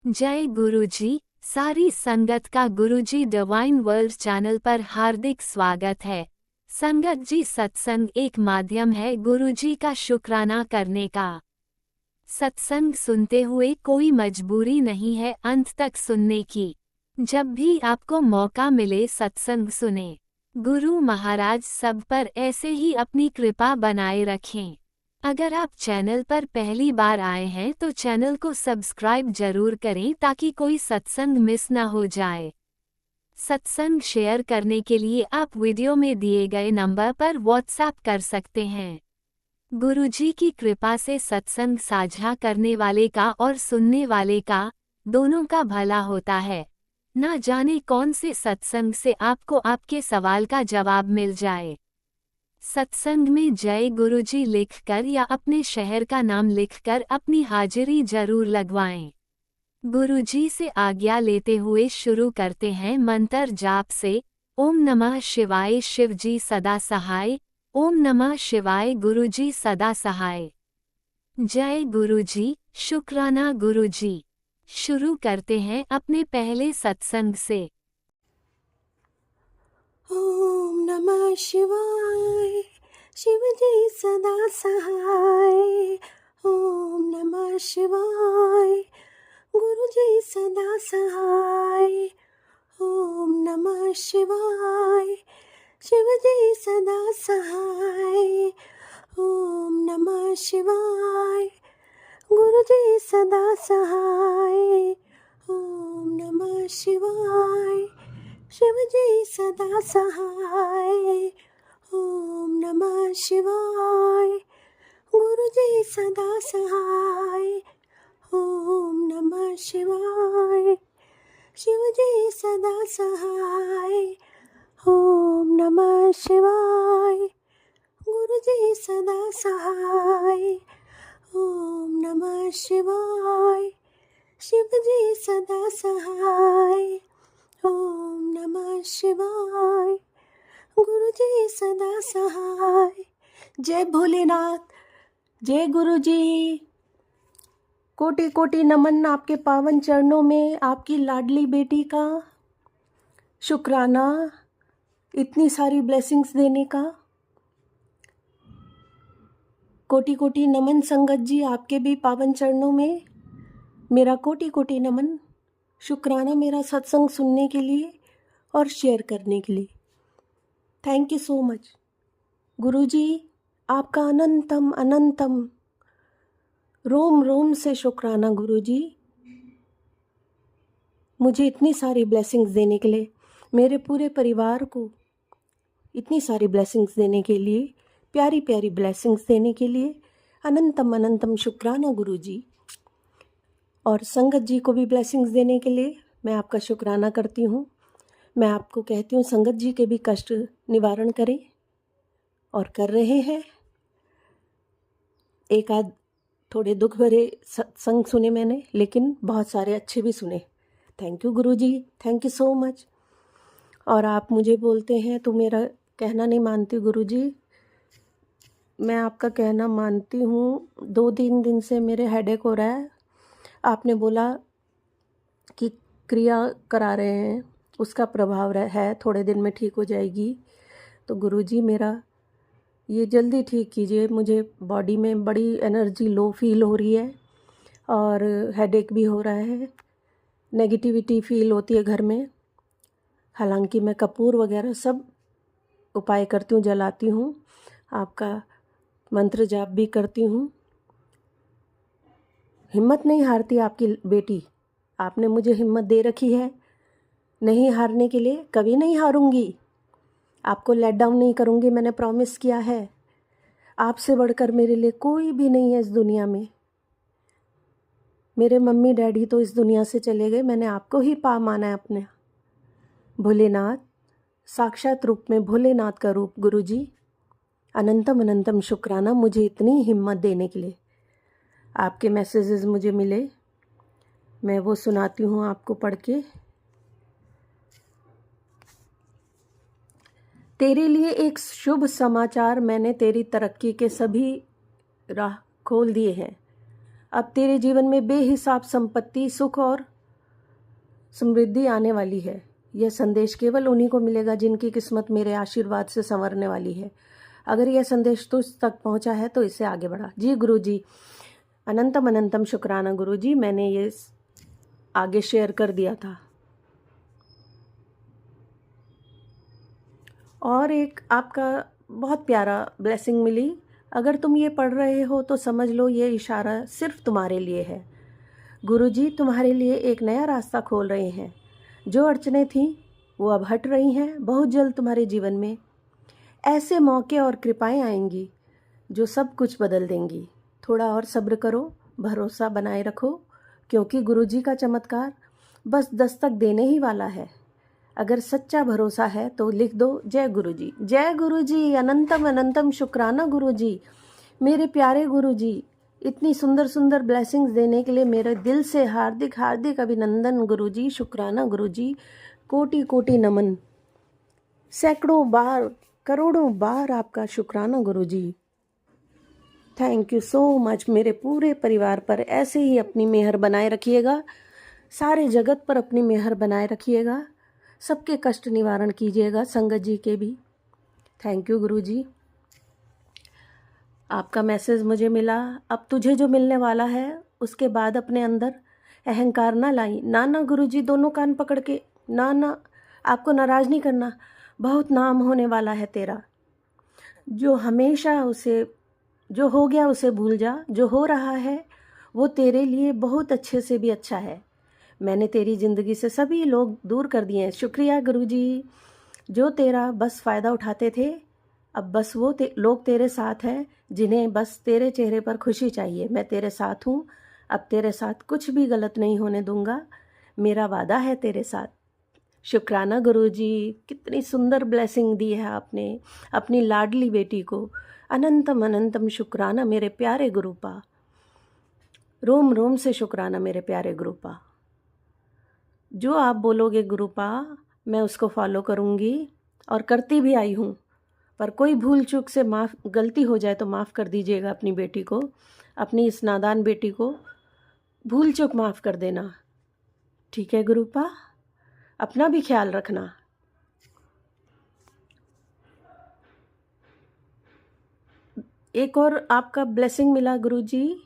जय गुरुजी। सारी संगत का गुरुजी डिवाइन वर्ल्ड चैनल पर हार्दिक स्वागत है। संगत जी, सत्संग एक माध्यम है गुरुजी का शुक्राना करने का। सत्संग सुनते हुए कोई मजबूरी नहीं है अंत तक सुनने की। जब भी आपको मौका मिले सत्संग सुने। गुरु महाराज सब पर ऐसे ही अपनी कृपा बनाए रखें। अगर आप चैनल पर पहली बार आए हैं तो चैनल को सब्सक्राइब जरूर करें ताकि कोई सत्संग मिस न हो जाए। सत्संग शेयर करने के लिए आप वीडियो में दिए गए नंबर पर व्हाट्सएप कर सकते हैं। गुरुजी की कृपा से सत्संग साझा करने वाले का और सुनने वाले का दोनों का भला होता है। ना जाने कौन से सत्संग से आपको आपके सवाल का जवाब मिल जाए। सत्संग में जय गुरुजी लिखकर या अपने शहर का नाम लिखकर अपनी हाजिरी जरूर लगवाएं। गुरुजी से आज्ञा लेते हुए शुरू करते हैं मंत्र जाप से। ओम नमः शिवाय शिवजी सदा सहाय। ओम नमः शिवाय गुरुजी सदा सहाय। जय गुरुजी, शुक्राना गुरुजी। शुरू करते हैं अपने पहले सत्संग से। ओम नमः शिवाय शिवजी सदा सहाय। ओम नमः शिवाय गुरुजी सदा सहाय। ओम नमः शिवाय शिवजी सदा सहाय। ओम नमः शिवाय गुरुजी सदा सहाय। ओम नमः शिवाय शिवजी सदा सहाय। ओम नमः शिवाय गुरुजी सदा सहाय। ओम नमः शिवाय शिवजी सदा सहाय। ओम नमः शिवाय गुरुजी सदा सहाय। ओम नमः शिवाय शिवजी सदा सहाय। ओम नमः शिवाय गुरुजी सदा सहाय। जय भोलेनाथ, जय गुरुजी। कोटि कोटि नमन आपके पावन चरणों में, आपकी लाडली बेटी का शुक्राना, इतनी सारी ब्लेसिंग्स देने का। कोटि कोटि नमन संगत जी, आपके भी पावन चरणों में मेरा कोटि कोटि नमन, शुक्राना मेरा सत्संग सुनने के लिए और शेयर करने के लिए। थैंक यू सो मच गुरुजी, आपका अनंतम अनंतम रोम रोम से शुक्राना गुरुजी, मुझे इतनी सारी ब्लेसिंग्स देने के लिए, मेरे पूरे परिवार को इतनी सारी ब्लेसिंग्स देने के लिए, प्यारी प्यारी ब्लेसिंग्स देने के लिए अनंतम अनंतम शुक्राना गुरुजी। और संगत जी को भी ब्लेसिंग्स देने के लिए मैं आपका शुक्राना करती हूँ। मैं आपको कहती हूँ संगत जी के भी कष्ट निवारण करें, और कर रहे हैं। एक आध थोड़े दुख भरे सत्संग सुने मैंने, लेकिन बहुत सारे अच्छे भी सुने। Thank you Guruji, thank you so much. और आप मुझे बोलते हैं तो मेरा कहना नहीं मानती गुरुजी, मैं आपका कहना मानती हूँ। 2-3 दिन से मेरे हेडेक हो रहा है। आपने बोला कि क्रिया करा रहे हैं, उसका प्रभाव है, थोड़े दिन में ठीक हो जाएगी। तो गुरुजी मेरा ये जल्दी ठीक कीजिए। मुझे बॉडी में बड़ी एनर्जी लो फील हो रही है और हेडेक भी हो रहा है, नेगेटिविटी फील होती है घर में। हालांकि मैं कपूर वगैरह सब उपाय करती हूँ, जलाती हूँ, आपका मंत्र जाप भी करती हूँ। हिम्मत नहीं हारती आपकी बेटी, आपने मुझे हिम्मत दे रखी है नहीं हारने के लिए। कभी नहीं हारूंगी, आपको लेट डाउन नहीं करूंगी, मैंने प्रॉमिस किया है। आपसे बढ़कर मेरे लिए कोई भी नहीं है इस दुनिया में। मेरे मम्मी डैडी तो इस दुनिया से चले गए, मैंने आपको ही पा माना है अपने। भोलेनाथ, साक्षात रूप में भोलेनाथ का रूप गुरुजी, अनंतम अनंतम शुक्राना मुझे इतनी हिम्मत देने के लिए। आपके मैसेजेस मुझे मिले, मैं वो सुनाती हूँ आपको पढ़ के। तेरे लिए एक शुभ समाचार, मैंने तेरी तरक्की के सभी राह खोल दिए हैं। अब तेरे जीवन में बेहिसाब संपत्ति, सुख और समृद्धि आने वाली है। यह संदेश केवल उन्हीं को मिलेगा जिनकी किस्मत मेरे आशीर्वाद से संवरने वाली है। अगर यह संदेश तुझ तक पहुंचा है तो इसे आगे बढ़ा। जी गुरुजी, अनंतम अनंतम शुक्राना गुरुजी, मैंने ये आगे शेयर कर दिया था। और एक आपका बहुत प्यारा ब्लेसिंग मिली। अगर तुम ये पढ़ रहे हो तो समझ लो ये इशारा सिर्फ तुम्हारे लिए है। गुरुजी तुम्हारे लिए एक नया रास्ता खोल रहे हैं। जो अड़चनें थीं वो अब हट रही हैं। बहुत जल्द तुम्हारे जीवन में ऐसे मौके और कृपाएं आएंगी जो सब कुछ बदल देंगी। थोड़ा और सब्र करो, भरोसा बनाए रखो, क्योंकि गुरुजी का चमत्कार बस दस्तक देने ही वाला है। अगर सच्चा भरोसा है तो लिख दो जय गुरुजी। जय गुरुजी, अनंतम अनंतम शुक्राना गुरुजी। मेरे प्यारे गुरुजी, इतनी सुंदर सुंदर ब्लेसिंग्स देने के लिए मेरे दिल से हार्दिक हार्दिक अभिनंदन गुरुजी, शुक्राना गुरुजी, कोटि कोटि नमन। सैकड़ों बार, करोड़ों बार आपका शुक्राना Guruji. Thank you so much. मेरे पूरे परिवार पर ऐसे ही अपनी मेहर बनाए रखिएगा, सारे जगत पर अपनी मेहर बनाए रखिएगा, सबके कष्ट निवारण कीजिएगा, संगत जी के भी। थैंक यू गुरुजी। आपका मैसेज मुझे मिला। अब तुझे जो मिलने वाला है उसके बाद अपने अंदर अहंकार ना लाई। ना ना गुरुजी, दोनों कान पकड़ के, ना ना, आपको नाराज़ नहीं करना। बहुत नाम होने वाला है तेरा। जो हमेशा उसे, जो हो गया उसे भूल जा। जो हो रहा है वो तेरे लिए बहुत अच्छे से भी अच्छा है। मैंने तेरी ज़िंदगी से सभी लोग दूर कर दिए हैं। शुक्रिया गुरुजी। जो तेरा बस फ़ायदा उठाते थे, अब बस वो लोग तेरे साथ हैं जिन्हें बस तेरे चेहरे पर खुशी चाहिए। मैं तेरे साथ हूँ। अब तेरे साथ कुछ भी गलत नहीं होने दूंगा। मेरा वादा है तेरे साथ। शुक्राना गुरुजी। कितनी सुंदर ब्लेसिंग दी है आपने अपनी लाडली बेटी को। अनंतम अनंतम शुक्राना मेरे प्यारे गुरुपा। रोम रोम से शुक्राना मेरे प्यारे गुरुपा। जो आप बोलोगे गुरुपा, मैं उसको फॉलो करूँगी और करती भी आई हूँ। पर कोई भूल चूक से गलती हो जाए तो माफ़ कर दीजिएगा अपनी बेटी को, अपनी इस नादान बेटी को भूल चूक माफ़ कर देना। ठीक है गुरुपा, अपना भी ख्याल रखना। एक और आपका ब्लेसिंग मिला गुरुजी।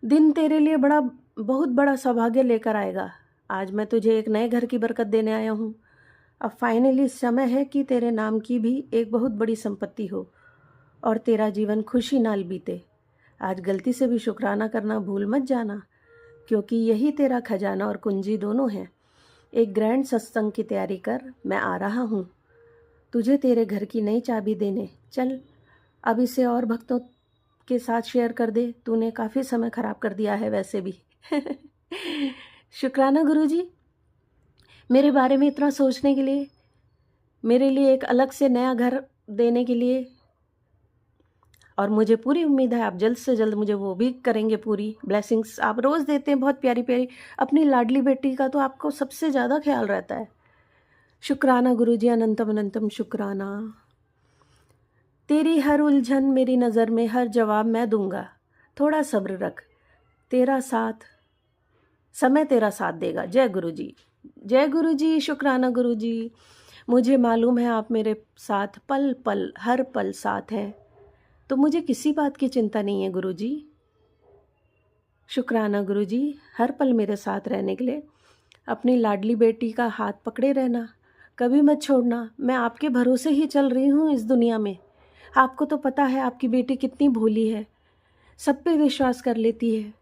दिन तेरे लिए बहुत बड़ा सौभाग्य लेकर आएगा। आज मैं तुझे एक नए घर की बरकत देने आया हूँ। अब फाइनली समय है कि तेरे नाम की भी एक बहुत बड़ी संपत्ति हो और तेरा जीवन खुशी नाल बीते। आज गलती से भी शुक्राना करना भूल मत जाना, क्योंकि यही तेरा खजाना और कुंजी दोनों हैं। एक ग्रैंड सत्संग की तैयारी कर, मैं आ रहा हूँ तुझे तेरे घर की नई चाबी देने। चल अब इसे और भक्तों के साथ शेयर कर दे। तूने काफ़ी समय ख़राब कर दिया है वैसे भी। शुक्राना गुरुजी, मेरे बारे में इतना सोचने के लिए, मेरे लिए एक अलग से नया घर देने के लिए। और मुझे पूरी उम्मीद है आप जल्द से जल्द मुझे वो भी करेंगे पूरी। ब्लेसिंग्स आप रोज़ देते हैं बहुत प्यारी प्यारी। अपनी लाडली बेटी का तो आपको सबसे ज़्यादा ख्याल रहता है। शुक्राना गुरुजी, अनंतम अनंतम शुक्राना। तेरी हर उलझन मेरी नज़र में, हर जवाब मैं दूंगा। थोड़ा सब्र रख, तेरा साथ, समय तेरा साथ देगा। जय गुरुजी। जय गुरुजी, शुक्राना गुरुजी। मुझे मालूम है आप मेरे साथ पल पल, हर पल साथ हैं, तो मुझे किसी बात की चिंता नहीं है गुरुजी। शुक्राना गुरुजी, हर पल मेरे साथ रहने के लिए। अपनी लाडली बेटी का हाथ पकड़े रहना, कभी मत छोड़ना। मैं आपके भरोसे ही चल रही हूँ इस दुनिया में। आपको तो पता है आपकी बेटी कितनी भोली है, सब पे विश्वास कर लेती है।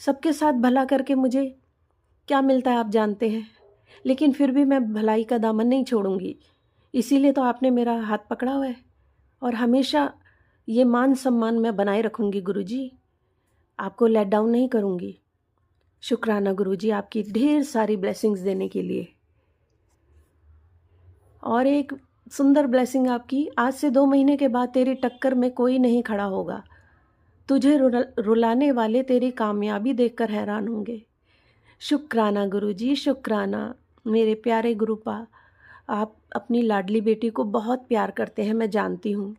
सबके साथ भला करके मुझे क्या मिलता है आप जानते हैं, लेकिन फिर भी मैं भलाई का दामन नहीं छोड़ूंगी। इसीलिए तो आपने मेरा हाथ पकड़ा हुआ है और हमेशा ये मान सम्मान मैं बनाए रखूंगी गुरुजी। आपको लेट डाउन नहीं करूंगी। शुक्राना गुरुजी आपकी ढेर सारी ब्लेसिंग्स देने के लिए। और एक सुंदर ब्लेसिंग आपकी, आज से 2 महीने के बाद तेरी टक्कर में कोई नहीं खड़ा होगा। तुझे रुलाने वाले तेरी कामयाबी देखकर हैरान होंगे। शुक्राना गुरुजी, शुक्राना मेरे प्यारे गुरुपा। आप अपनी लाडली बेटी को बहुत प्यार करते हैं, मैं जानती हूँ।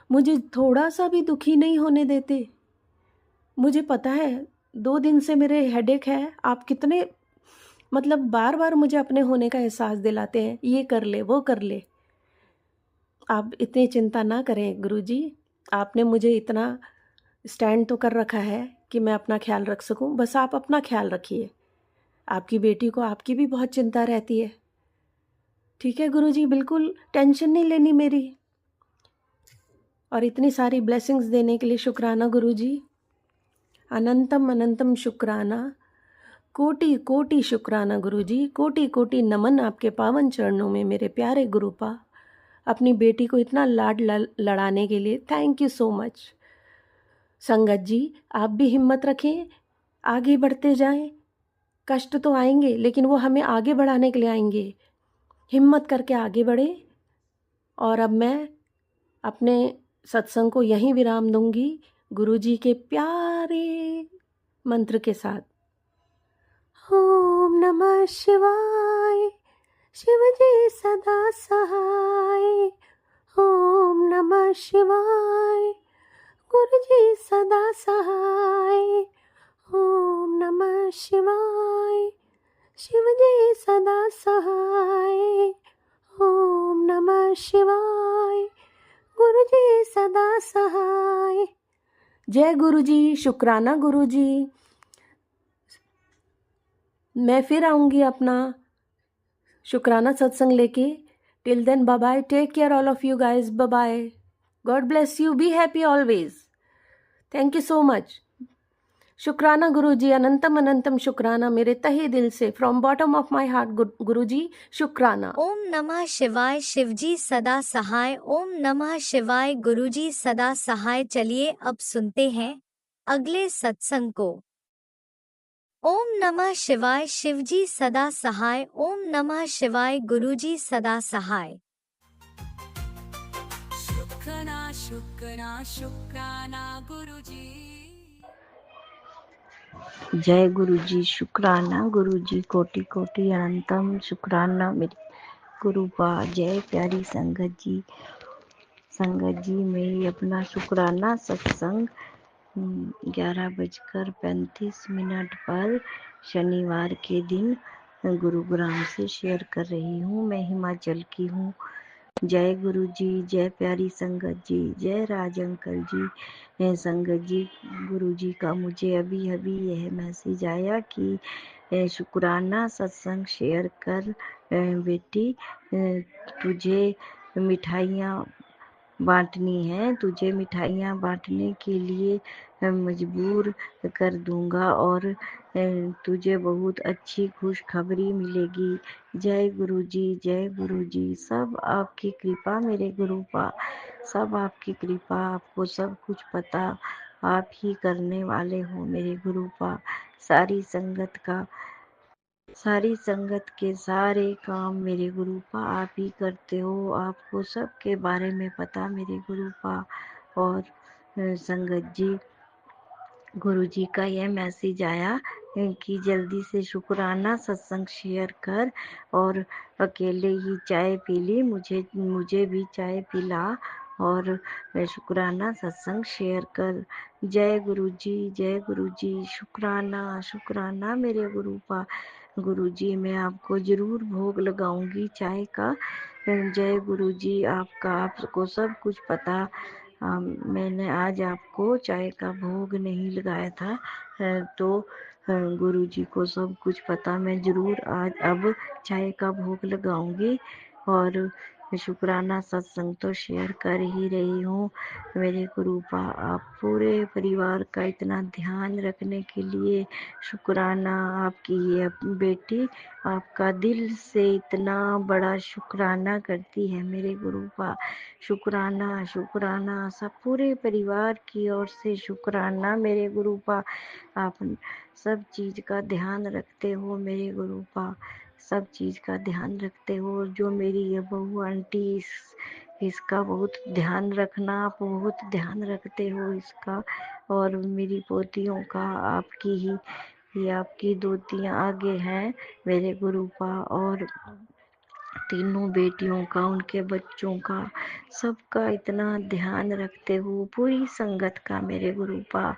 मुझे थोड़ा सा भी दुखी नहीं होने देते। मुझे पता है 2 दिन से मेरे हेडेक है। आप कितने मतलब बार बार मुझे अपने होने का एहसास दिलाते हैं, ये कर ले वो कर ले। आप इतनी चिंता ना करें गुरुजी, आपने मुझे इतना स्टैंड तो कर रखा है कि मैं अपना ख्याल रख सकूं, बस आप अपना ख्याल रखिए। आपकी बेटी को आपकी भी बहुत चिंता रहती है। ठीक है गुरुजी, बिल्कुल टेंशन नहीं लेनी मेरी। और इतनी सारी ब्लेसिंग्स देने के लिए शुक्राना गुरुजी, अनंतम अनंतम शुक्राना, कोटि कोटि शुक्राना गुरुजी, कोटि कोटि नमन आपके पावन चरणों में मेरे प्यारे गुरुपा। अपनी बेटी को इतना लाड लड़ाने के लिए थैंक यू सो मच। संगत जी, आप भी हिम्मत रखें, आगे बढ़ते जाएं। कष्ट तो आएंगे लेकिन वो हमें आगे बढ़ाने के लिए आएंगे। हिम्मत करके आगे बढ़े। और अब मैं अपने सत्संग को यहीं विराम दूंगी गुरुजी के प्यारे मंत्र के साथ। ओम नमः शिवाय, शिव जी सदा सहाय। ओम नमः शिवाय, गुरु जी सदा सहाय। ओम नमः शिवाय, शिव जी सदा सहाय। ओम नमः शिवाय, गुरु जी सदा सहाय। जय गुरु जी, शुक्राना गुरु जी। मैं फिर आऊँगी अपना शुक्राना सत्संग लेके। Till then bye bye, take care all of you guys, bye bye, God bless you, be happy always. Thank you so much. शुक्राना गुरुजी, अनंतम अनंतम शुक्राना मेरे तहे दिल से, from bottom of my heart Guruji, शुक्राना। ओम नमः शिवाय, शिवजी सदा सहाय। ओम नमः शिवाय, गुरुजी सदा सहाय। चलिए अब सुनते हैं अगले सत्संग को। ओम नमः शिवाय, शिवजी सदा सहाय। ओम नमः शिवाय, गुरुजी सदा सहाय। शुक्राना शुक्राना शुक्राना गुरुजी। जय गुरु जी, शुक्राना गुरु जी, कोटि कोटि अनंतम शुक्राना मेरे गुरुपा। जय प्यारी संगत जी, संगत जी मैं अपना शुक्राना सत्संग 11:35 पर शनिवार के दिन गुरुग्राम से शेयर कर रही हूँ। मैं हिमाचल की हूँ। जय गुरु जी, जय प्यारी संगत जी, जय राज अंकल जी। संगत जी, गुरु जी का मुझे अभी अभी यह मैसेज आया कि शुक्राना सत्संग शेयर कर बेटी, तुझे मिठाइयाँ बांटनी है, तुझे मिठाइयाँ बांटने के लिए मजबूर कर दूंगा और तुझे बहुत अच्छी खुशखबरी मिलेगी। जय गुरु जी, जय गुरु जी। सब आपकी कृपा मेरे गुरुपा, सब आपकी कृपा, आपको सब कुछ पता आप ही करने वाले हो मेरे गुरुपा। सारी संगत के सारे काम मेरे गुरुपा आप ही करते हो। आपको सब के बारे में पता मेरे गुरुपा। और संगत जी, गुरु जी का यह मैसेज आया कि जल्दी से शुक्राना सत्संग शेयर कर, और अकेले ही चाय पी ली, मुझे भी चाय पिला और शुक्राना सत्संग शेयर कर। जय गुरु जी, जय गुरु जी। शुक्राना शुक्राना मेरे गुरुपा। गुरु जी मैं आपको जरूर भोग लगाऊंगी चाय का। जय गुरु जी, आपको सब कुछ पता। मैंने आज आपको चाय का भोग नहीं लगाया था, तो गुरु जी को सब कुछ पता। मैं जरूर आज अब चाय का भोग लगाऊंगी और शुक्राना सत्संग तो शेयर कर ही रही हूँ। मेरे गुरुपा, आप पूरे परिवार का इतना ध्यान रखने के लिए शुक्राना। आपकी ये बेटी आपका दिल से इतना बड़ा शुक्राना करती है मेरे गुरुपा। शुक्राना शुक्राना, सब पूरे परिवार की ओर से शुक्राना मेरे गुरुपा। आप सब चीज का ध्यान रखते हो मेरे गुरुपा, सब चीज का ध्यान रखते हो। जो मेरी ये बहू आंटी, इसका बहुत ध्यान रखना, आप बहुत ध्यान रखते हो इसका। और मेरी पोतियों का आपकी ही, ये आपकी दोतियाँ आगे हैं मेरे गुरुपा। और तीनों बेटियों का, उनके बच्चों का, सबका इतना ध्यान रखते हो, पूरी संगत का मेरे गुरुपा,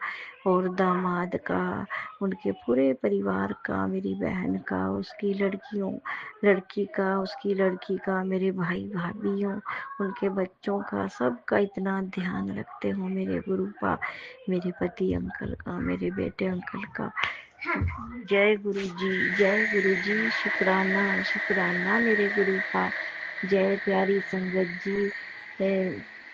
और दामाद का, उनके पूरे परिवार का, मेरी बहन का, उसकी लड़की का, उसकी लड़की का, मेरे भाई भाभीयों, उनके बच्चों का, सबका इतना ध्यान रखते हो मेरे गुरुपा, मेरे पति अंकल का, मेरे बेटे अंकल का। जय गुरु जी, जय गुरु जी। शुक्राना शुक्राना मेरे गुरु का। जय प्यारी संगत जी।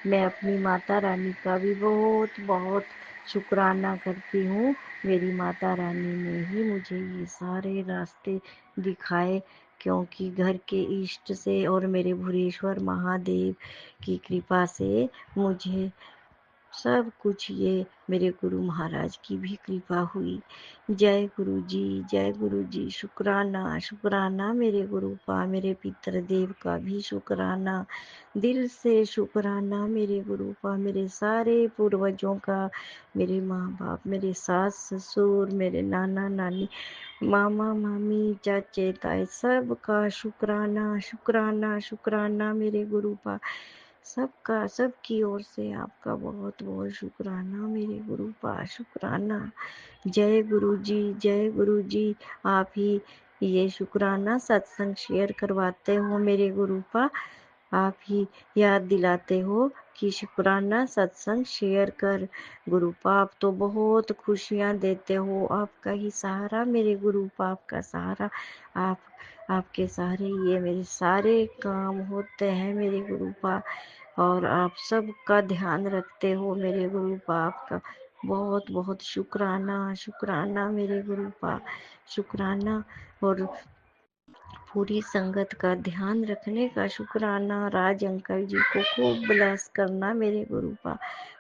मैं अपनी माता रानी का भी बहुत बहुत शुक्राना करती हूँ। मेरी माता रानी ने ही मुझे ये सारे रास्ते दिखाए, क्योंकि घर के इष्ट से और मेरे भुरेश्वर महादेव की कृपा से मुझे सब कुछ ये मेरे गुरु महाराज की भी कृपा हुई। जय गुरु जी, जय गुरु जी। शुक्राना शुक्राना मेरे गुरु का, मेरे पितर देव का भी शुक्राना, दिल से शुक्राना मेरे गुरु का, मेरे सारे पूर्वजों का, मेरे माँ बाप, मेरे सास ससुर, मेरे नाना नानी, मामा मामी, चाचे ताए, सबका शुक्राना शुक्राना शुक्राना मेरे गुरु का। सबका, सबकी ओर से आपका बहुत बहुत शुक्राना मेरे गुरु पा, शुक्राना। जय गुरु जी, जय गुरु जी। आप ही ये शुक्राना सत्संग शेयर करवाते हो मेरे गुरु पा, आप ही याद दिलाते हो कि शुक्राना सत्संग शेयर कर। गुरु पा, आप तो बहुत खुशियाँ देते हो, आपका ही सहारा मेरे गुरु पा, आपका सहारा, आपके सहारे ये मेरे सारे काम होते हैं मेरे गुरु पा, और आप सबका ध्यान रखते हो मेरे गुरु बाप का। बहुत बहुत शुक्राना शुक्राना मेरे गुरु पा, शुक्राना। और पूरी संगत का ध्यान रखने का शुक्राना। राज अंकल जी को खूब ब्लेस करना मेरे गुरु पा,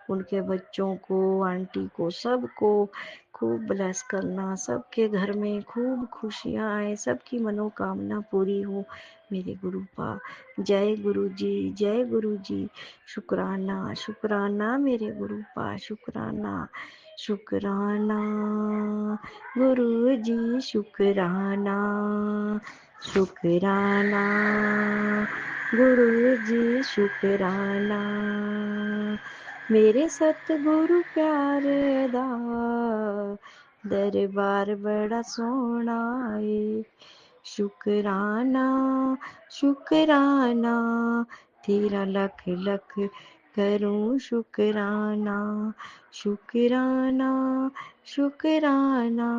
उनके बच्चों को, आंटी को, सबको खूब ब्लेस करना। सबके घर में खूब खुशियाँ आए, सबकी मनोकामना पूरी हो मेरे गुरु पा। जय गुरु जी, जय गुरु जी। शुक्राना शुक्राना मेरे गुरु पा, शुक्राना शुक्राना गुरु जी, शुक्राना शुक्राना गुरु जी, शुक्राना मेरे सतगुरु प्यारे दा दरबार बड़ा सोहना है। शुक्राना शुक्राना तेरा लख लख करूं शुक्राना, शुक्राना शुक्राना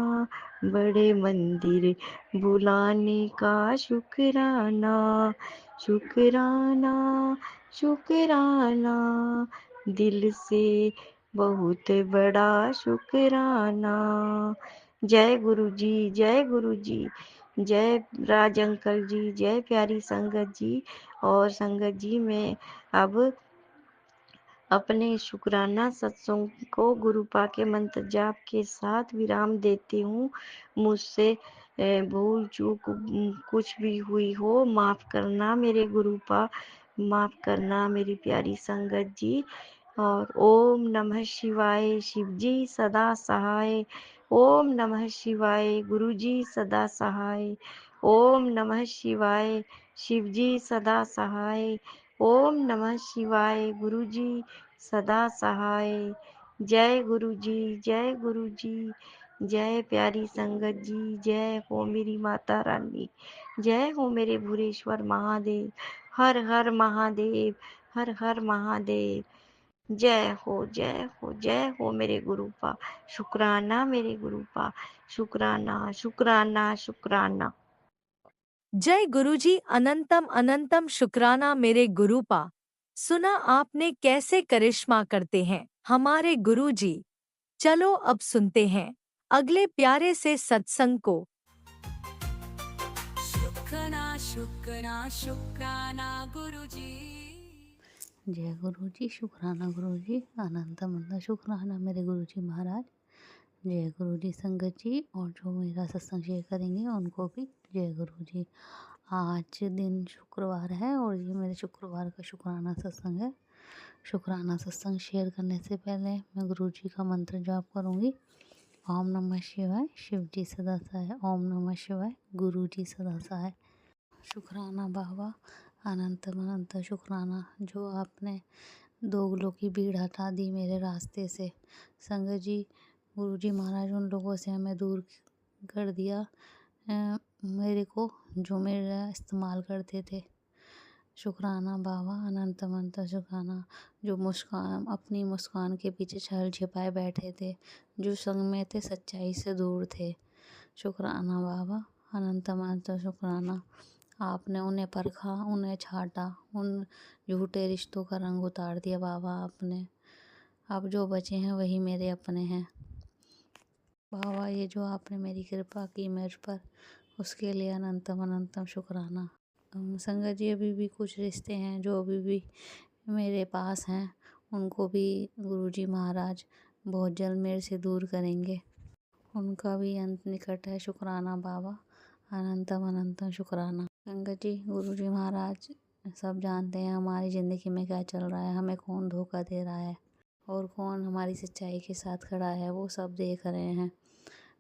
बड़े मंदिर बुलाने का शुक्राना, शुक्राना शुक्राना दिल से बहुत बड़ा शुक्राना। जय गुरु जी, जय गुरु जी। जय राज अंकल जी, जय प्यारी संगत जी। और संगत जी मैं अब अपने शुक्राना सत्संग को गुरुपा के मंत्र जाप के साथ विराम देती हूँ। मुझसे भूल चूक कुछ भी हुई हो माफ करना मेरे गुरुपा, माफ करना मेरी प्यारी संगत जी। और ओम नमः शिवाय, शिव जी सदा सहाय। ओम नमः शिवाय, गुरु जी सदा सहाय। ओम नमः शिवाय, शिव जी सदा सहाय। ओम नमः शिवाय, गुरु जी सदा सहाय। जय गुरु जी, जय गुरु जी। जय प्यारी संगत जी, जय हो मेरी माता रानी, जय हो मेरे भुरेश्वर महादेव। हर हर महादेव, हर हर महादेव। जय हो, जय हो, जय हो मेरे गुरुपा। शुक्राना मेरे गुरुपा, शुक्राना शुक्राना शुक्राना। जय गुरुजी, अनंतम अनंतम शुक्राना मेरे गुरुपा। सुना आपने कैसे करिश्मा करते हैं हमारे गुरुजी। चलो अब सुनते हैं अगले प्यारे से सत्संग को। शुक्राना शुक्राना शुक्राना गुरुजी। जय गुरु जी, शुक्राना गुरु जी, अनंत अनंत शुक्राना मेरे गुरु जी महाराज। जय गुरु जी संगत जी, और जो मेरा सत्संग शेयर करेंगे उनको भी जय गुरु जी। आज दिन शुक्रवार है और ये मेरे शुक्रवार का शुक्राना सत्संग है। शुक्राना सत्संग शेयर करने से पहले मैं गुरु जी का मंत्र जाप करूँगी। ओम नमः शिवाय, शिव जी सदा सहाय। ओम नमः शिवाय, गुरु जी सदा सहाय। शुक्राना बाबा, अनंत अनंत शुक्राना जो आपने दोगलों की भीड़ हटा दी मेरे रास्ते से। संगत जी, गुरुजी महाराज उन लोगों से हमें दूर कर दिया मेरे को, जो मेरा इस्तेमाल करते थे। शुक्राना बाबा, अनंत अनंत शुक्राना जो मुस्कान अपनी मुस्कान के पीछे छल छिपाए बैठे थे, जो संग में थे सच्चाई से दूर थे। शुक्राना बाबा, अनंत अनंत शुक्राना आपने उन्हें परखा, उन्हें छाटा, उन झूठे रिश्तों का रंग उतार दिया बाबा आपने। अब जो बचे हैं वही मेरे अपने हैं बाबा। ये जो आपने मेरी कृपा की मेरे पर, उसके लिए अनंतम अनंतम शुक्राना। संगत जी, अभी भी कुछ रिश्ते हैं जो अभी भी मेरे पास हैं, उनको भी गुरुजी महाराज बहुत जल्द मेरे से दूर करेंगे। उनका भी अंत निकट है। शुक्राना बाबा, अनंतम अनंतम शुक्राना। संगत जी, गुरुजी महाराज सब जानते हैं हमारी ज़िंदगी में क्या चल रहा है, हमें कौन धोखा दे रहा है और कौन हमारी सच्चाई के साथ खड़ा है, वो सब देख रहे हैं।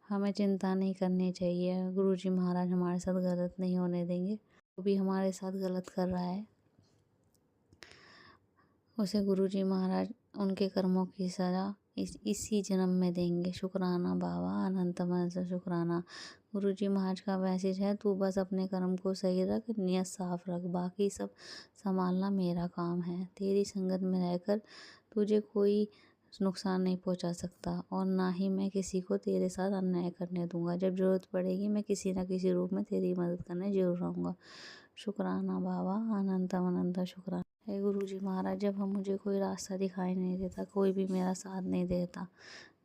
हमें चिंता नहीं करनी चाहिए। गुरुजी महाराज हमारे साथ गलत नहीं होने देंगे। जो भी हमारे साथ गलत कर रहा है उसे गुरुजी महाराज उनके कर्मों की सज़ा इसी जन्म में देंगे। शुक्राना बाबा, अनंत अनंत शुक्राना। गुरुजी महाराज का मैसेज है, तू बस अपने कर्म को सही रख, नियत साफ रख, बाकी सब संभालना मेरा काम है। तेरी संगत में रहकर तुझे कोई नुकसान नहीं पहुंचा सकता और ना ही मैं किसी को तेरे साथ अन्याय करने दूंगा। जब ज़रूरत पड़ेगी मैं किसी न किसी रूप में तेरी मदद करने जरूर आऊँगा। शुक्राना बाबा, अनंत अनंत शुक्राना। हे गुरुजी महाराज, जब हम मुझे कोई रास्ता दिखाई नहीं देता, कोई भी मेरा साथ नहीं देता,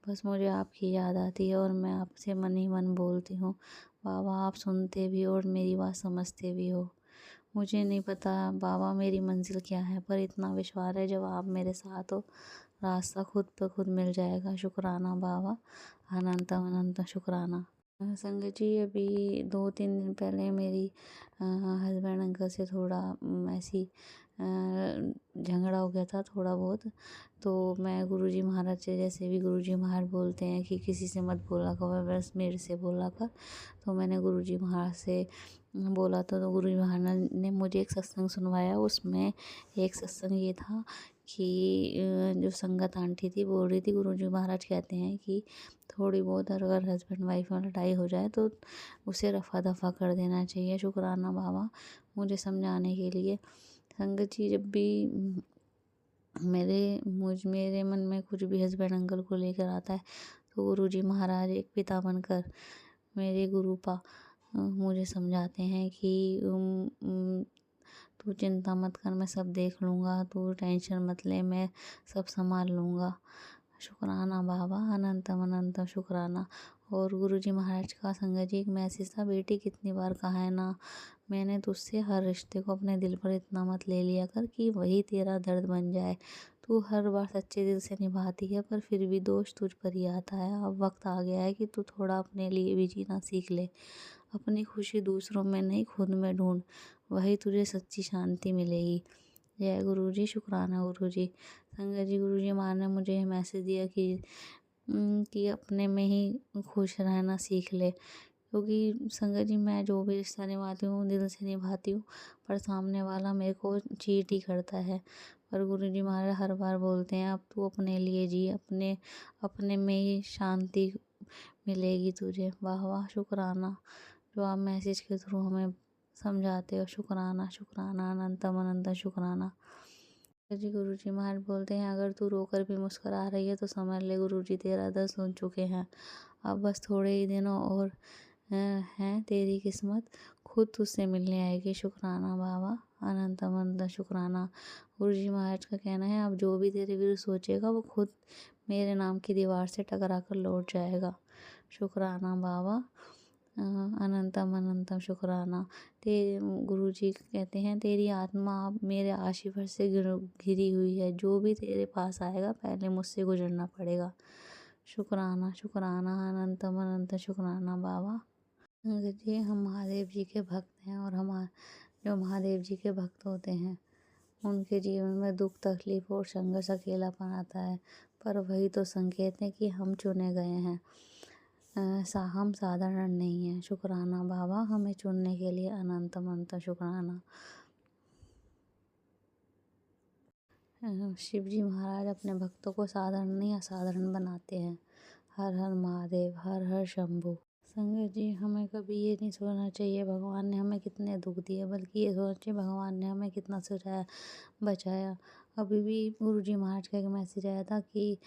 बस मुझे आपकी याद आती है और मैं आपसे मन ही मन बोलती हूँ। बाबा, आप सुनते भी और मेरी बात समझते भी हो। मुझे नहीं पता बाबा मेरी मंजिल क्या है, पर इतना विश्वास है जब आप मेरे साथ हो रास्ता खुद ब खुद मिल जाएगा। शुक्राना बाबा, अनंत अनंत शुक्राना। संगत जी, अभी 2-3 दिन पहले मेरी हस्बैंड अंकल से थोड़ा ऐसी झगड़ा हो गया था थोड़ा बहुत। तो मैं गुरुजी महाराज से, जैसे भी गुरुजी महाराज बोलते हैं कि किसी से मत बोला कर, बस मेरे से बोला कर, तो मैंने गुरुजी महाराज से बोला तो गुरुजी महाराज ने मुझे एक सत्संग सुनवाया। उसमें एक सत्संग ये था कि जो संगत आंटी थी बोल रही थी, गुरुजी महाराज कहते हैं कि थोड़ी बहुत अगर हस्बैंड वाइफ में लड़ाई हो जाए तो उसे रफ़ा दफ़ा कर देना चाहिए। शुक्राना बाबा मुझे समझाने के लिए। संगत जी, जब भी मेरे मन में कुछ भी हस्बैंड अंकल को लेकर आता है तो गुरुजी महाराज एक पिता बनकर मेरे गुरुपा मुझे समझाते हैं कि तू चिंता मत कर, मैं सब देख लूँगा, तू टेंशन मत ले, मैं सब संभाल लूँगा। शुक्राना बाबा, अनंत अनंत शुक्राना। और गुरुजी महाराज का संगत जी एक मैसेज था, बेटी कितनी बार कहा है ना, मैंने तुझसे हर रिश्ते को अपने दिल पर इतना मत ले लिया कर कि वही तेरा दर्द बन जाए। तू हर बार सच्चे दिल से निभाती है पर फिर भी दोष तुझ पर ही आता है। अब वक्त आ गया है कि तू थोड़ा अपने लिए भी जीना सीख ले। अपनी खुशी दूसरों में नहीं, खुद में ढूंढ, वही तुझे सच्ची शांति मिलेगी। जय गुरुजी। शुक्राना गुरुजी। संगत जी, गुरुजी महाराज ने मुझे ये मैसेज दिया कि अपने में ही खुश रहना सीख ले। क्योंकि संगत जी, मैं जो भी रिश्ता निभाती हूँ दिल से निभाती हूँ, पर सामने वाला मेरे को चीट ही करता है। पर गुरुजी महाराज हर बार बोलते हैं, अब तू अपने लिए जी, अपने में ही शांति मिलेगी तुझे। वाह वाह, शुक्राना जो आप मैसेज के थ्रू हमें समझाते हो। शुक्राना शुक्राना, अनंतम अनंत शुक्राना। जी, गुरुजी महाराज बोलते हैं, अगर तू रोकर भी मुस्कुरा रही है तो समझ ले गुरुजी तेरा दर्द सुन चुके हैं। अब बस थोड़े ही दिनों और हैं, तेरी किस्मत खुद तुझसे मिलने आएगी। शुक्राना बाबा, अनंत अनंत शुक्राना। गुरुजी महाराज का कहना है, अब जो भी तेरे विरुद्ध सोचेगा वो खुद मेरे नाम की दीवार से टकरा कर लौट जाएगा। शुक्राना बाबा, अनंतम अनंतम शुक्राना। गुरुजी कहते हैं, तेरी आत्मा अब मेरे आशीर्वाद से घिरी हुई है। जो भी तेरे पास आएगा पहले मुझसे गुजरना पड़ेगा। शुक्राना शुक्राना, अनंतम अनंत शुक्राना बाबा। जी, हम महादेव जी के भक्त हैं और जो महादेव जी के भक्त होते हैं उनके जीवन में दुख, तकलीफ और संघर्ष, अकेलापन आता है, पर वही तो संकेत है कि हम चुने गए हैं। हम साधारण नहीं हैं। शुक्राना बाबा, हमें चुनने के लिए अनंत अनंत शुक्राना। शिव जी महाराज अपने भक्तों को साधारण नहीं असाधारण बनाते हैं। हर हर महादेव, हर हर शंभू। संगत जी, हमें कभी ये नहीं सोचना चाहिए भगवान ने हमें कितने दुख दिए, बल्कि ये सोचना चाहिए भगवान ने हमें कितना सजाया बचाया। अभी भी गुरु जी महाराज का एक मैसेज आया था कि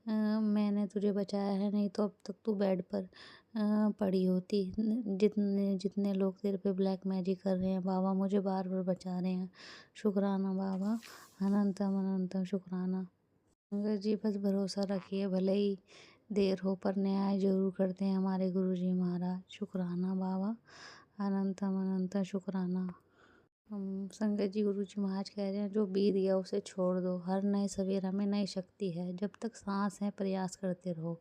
मैंने तुझे बचाया है, नहीं तो अब तक तू बेड पर पड़ी होती। जितने जितने लोग तेरे पे ब्लैक मैजिक कर रहे हैं, बाबा मुझे बार बार बचा रहे हैं। शुक्राना बाबा, अनंतम अनंतम शुक्राना। संगत जी, बस भरोसा रखिए, भले ही देर हो पर न्याय जरूर करते हैं हमारे गुरु जी महाराज। शुक्राना बाबा, अनंतम अनंतम शुक्राना। संगत जी, गुरु जी महाराज कह रहे हैं जो बीत गया उसे छोड़ दो। हर नए सवेरा में नई शक्ति है। जब तक सांस है प्रयास करते रहो,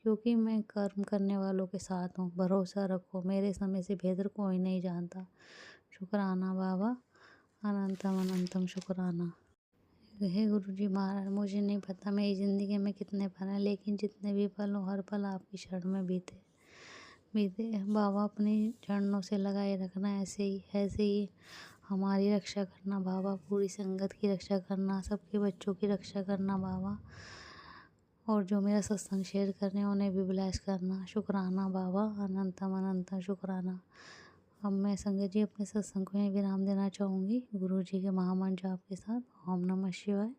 क्योंकि मैं कर्म करने वालों के साथ हूँ। भरोसा रखो, मेरे समय से बेहतर कोई नहीं जानता। शुक्राना बाबा, अनंतम अनंतम शुक्राना। हे गुरु जी महाराज, मुझे नहीं पता मेरी ज़िंदगी में कितने पल हैं, लेकिन जितने भी पल हों हर पल आपकी शरण में बीते बाबा। अपनी चरणों से लगाए रखना, ऐसे ही हमारी रक्षा करना बाबा। पूरी संगत की रक्षा करना, सबके बच्चों की रक्षा करना बाबा। और जो मेरा सत्संग शेयर कर रहे हैं उन्हें भी ब्लेस करना। शुक्राना बाबा, अनंतम अनंतम शुक्राना। अब मैं संगत जी अपने सत्संग को यहीं विराम देना चाहूँगी गुरु जी के महामंत्र जाप के साथ। ओम नमः शिवाय।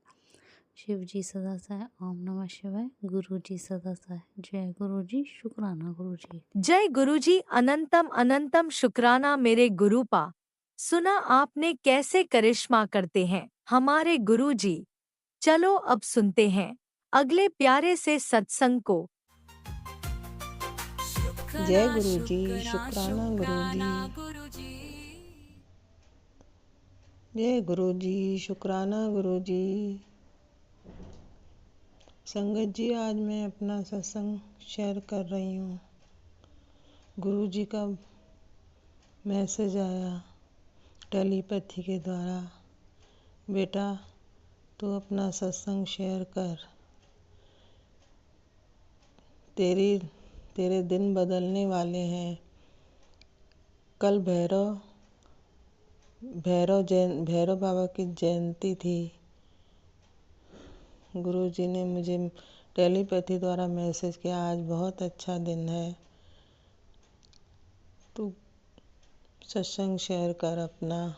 शिव जी सदा सहाय। ओम नमः शिवाय। गुरु जी सदा सहाय। जय गुरु जी। शुक्राना गुरु जी। जय गुरु जी। अनंतम अनंतम शुक्राना मेरे गुरुपा। सुना आपने कैसे करिश्मा करते हैं हमारे गुरु जी। चलो अब सुनते हैं अगले प्यारे से सत्संग को। जय गुरु जी। शुक्राना गुरु जी। गुरु जी। जय गुरु जी। शुक्राना गुरु जी। संगत जी, आज मैं अपना सत्संग शेयर कर रही हूँ। गुरु जी का मैसेज आया टेलीपैथी के द्वारा, बेटा तू अपना सत्संग शेयर कर, तेरे दिन बदलने वाले हैं। कल भैरव बाबा की जयंती थी। गुरु जी ने मुझे टेलीपैथी द्वारा मैसेज किया, आज बहुत अच्छा दिन है, तू सत्संग शेयर कर अपना,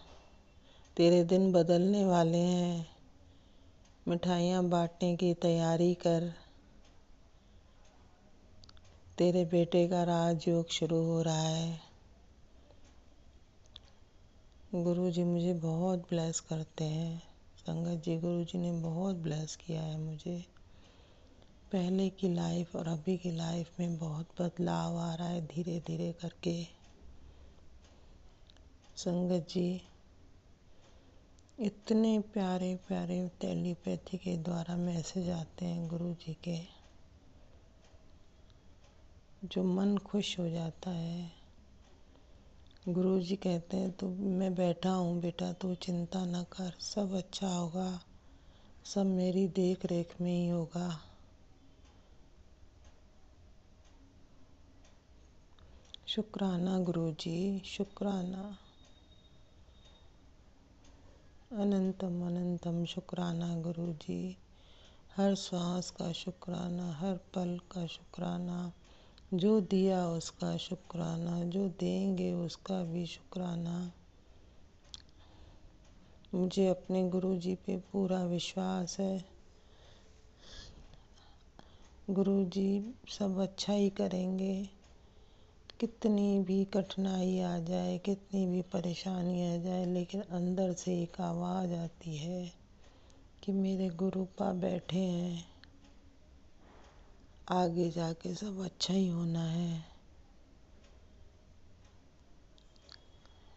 तेरे दिन बदलने वाले हैं। मिठाइयाँ बांटने की तैयारी कर, तेरे बेटे का राजयोग शुरू हो रहा है। गुरु जी मुझे बहुत ब्लेस करते हैं। संगत जी, गुरु जी ने बहुत ब्लेस किया है मुझे। पहले की लाइफ और अभी की लाइफ में बहुत बदलाव आ रहा है धीरे धीरे करके। संगत जी, इतने प्यारे प्यारे टेलीपैथी के द्वारा मैसेज आते हैं गुरु जी के, जो मन खुश हो जाता है। गुरु जी कहते हैं तो मैं बैठा हूँ बेटा, तू चिंता न कर, सब अच्छा होगा, सब मेरी देख रेख में ही होगा। शुक्राना गुरु जी। शुक्राना, अनंतम अनंतम शुक्राना गुरु जी। हर सांस का शुक्राना, हर पल का शुक्राना, जो दिया उसका शुक्राना, जो देंगे उसका भी शुक्राना। मुझे अपने गुरु जी पे पूरा विश्वास है। गुरु जी सब अच्छा ही करेंगे। कितनी भी कठिनाई आ जाए, कितनी भी परेशानी आ जाए, लेकिन अंदर से एक आवाज़ आती है कि मेरे गुरुपा बैठे हैं, आगे जाके सब अच्छा ही होना है।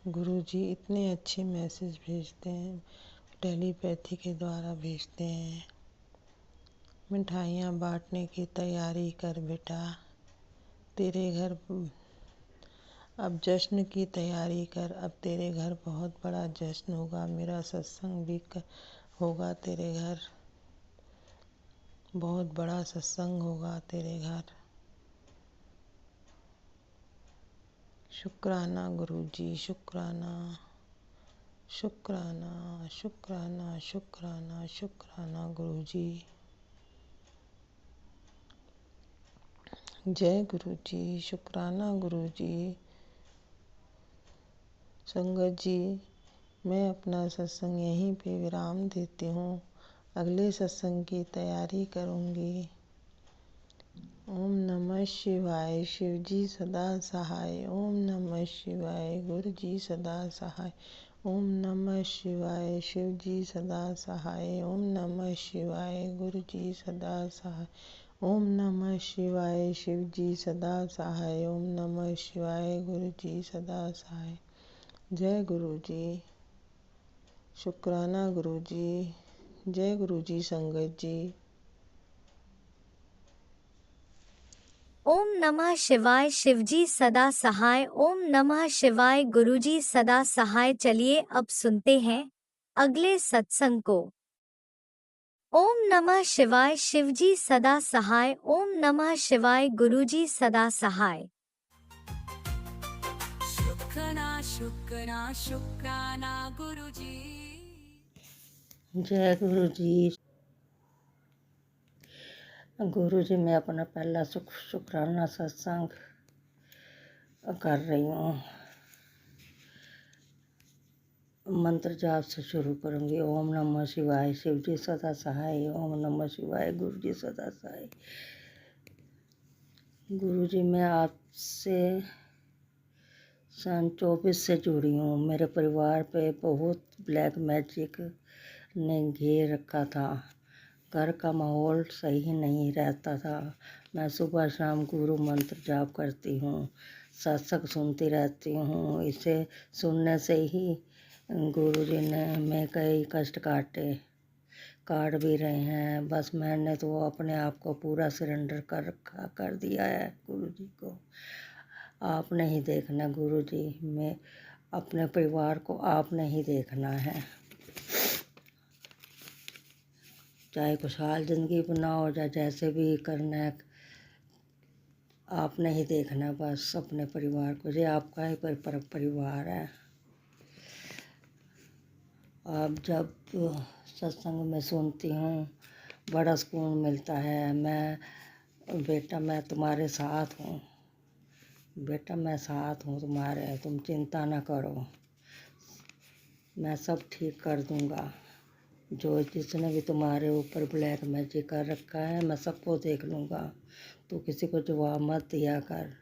गुरु जी इतने अच्छे मैसेज भेजते हैं, टेलीपैथी के द्वारा भेजते हैं। मिठाइयाँ बांटने की तैयारी कर बेटा, तेरे घर अब जश्न की तैयारी कर, अब तेरे घर बहुत बड़ा जश्न होगा, मेरा सत्संग भी होगा तेरे घर, बहुत बड़ा सत्संग होगा तेरे घर। शुक्राना गुरुजी, शुक्राना शुक्राना शुक्राना शुक्राना शुक्राना गुरुजी। जय गुरुजी, शुक्राना गुरुजी। संगत जी, मैं अपना सत्संग यहीं पे विराम देती हूँ। अगले सत्संग की तैयारी करूँगी। ओम नमः शिवाय, शिव जी सदा सहाय। ओम नमः शिवाय, गुरु जी सदा सहाय। ओम नमः शिवाय, शिव जी सदा सहाय। ओम नमः शिवाय, गुरु जी सदा सहाय। ओम नमः शिवाय, शिव जी सदा सहाय। ओम नमः शिवाय, गुरु जी सदा सहाय। जय गुरु जी, शुक्राना गुरु जी। जय गुरु जी संगत जी। ओम नमः शिवाय, शिवजी सदा सहाय। ओम नमः शिवाय, गुरुजी सदा सहाय। चलिए अब सुनते हैं अगले सत्संग को। ओम नमः शिवाय, शिवजी सदा सहाय। ओम नमः शिवाय, गुरुजी सदा सहाय। शुक्राना शुक्राना गुरुजी। जय गुरु जी। गुरु जी, मैं अपना पहला शुक्राना सत्संग कर रही हूँ। मंत्र जाप से शुरू करूँगी। ओम नमः शिवाय, शिव जी सदा सहाय। ओम नमः शिवाय, गुरु जी सदा सहाय। गुरु जी, मैं आपसे सन 24 से जुड़ी हूँ। मेरे परिवार पे बहुत ब्लैक मैजिक ने घेर रखा था। घर का माहौल सही नहीं रहता था। मैं सुबह शाम गुरु मंत्र जाप करती हूँ, सत्संग सुनती रहती हूँ। इसे सुनने से ही गुरु जी ने मैं कई कष्ट काट भी रहे हैं। बस मैंने तो अपने आप को पूरा सरेंडर कर दिया है गुरु जी को। आपने ही देखना गुरु जी, मैं अपने परिवार को आपने ही देखना है। चाहे खुशहाल ज़िंदगी बनाओ या जैसे भी करना है, आपने ही देखना बस अपने परिवार को। ये आपका ही परिवार है। आप जब सत्संग में सुनती हूँ बड़ा सुकून मिलता है। बेटा मैं तुम्हारे साथ हूँ, बेटा मैं साथ हूँ तुम्हारे, तुम चिंता ना करो, मैं सब ठीक कर दूँगा। जो जिसने भी तुम्हारे ऊपर ब्लैक मैजिक कर रखा है मैं सबको देख लूँगा, तू किसी को जवाब मत दिया कर।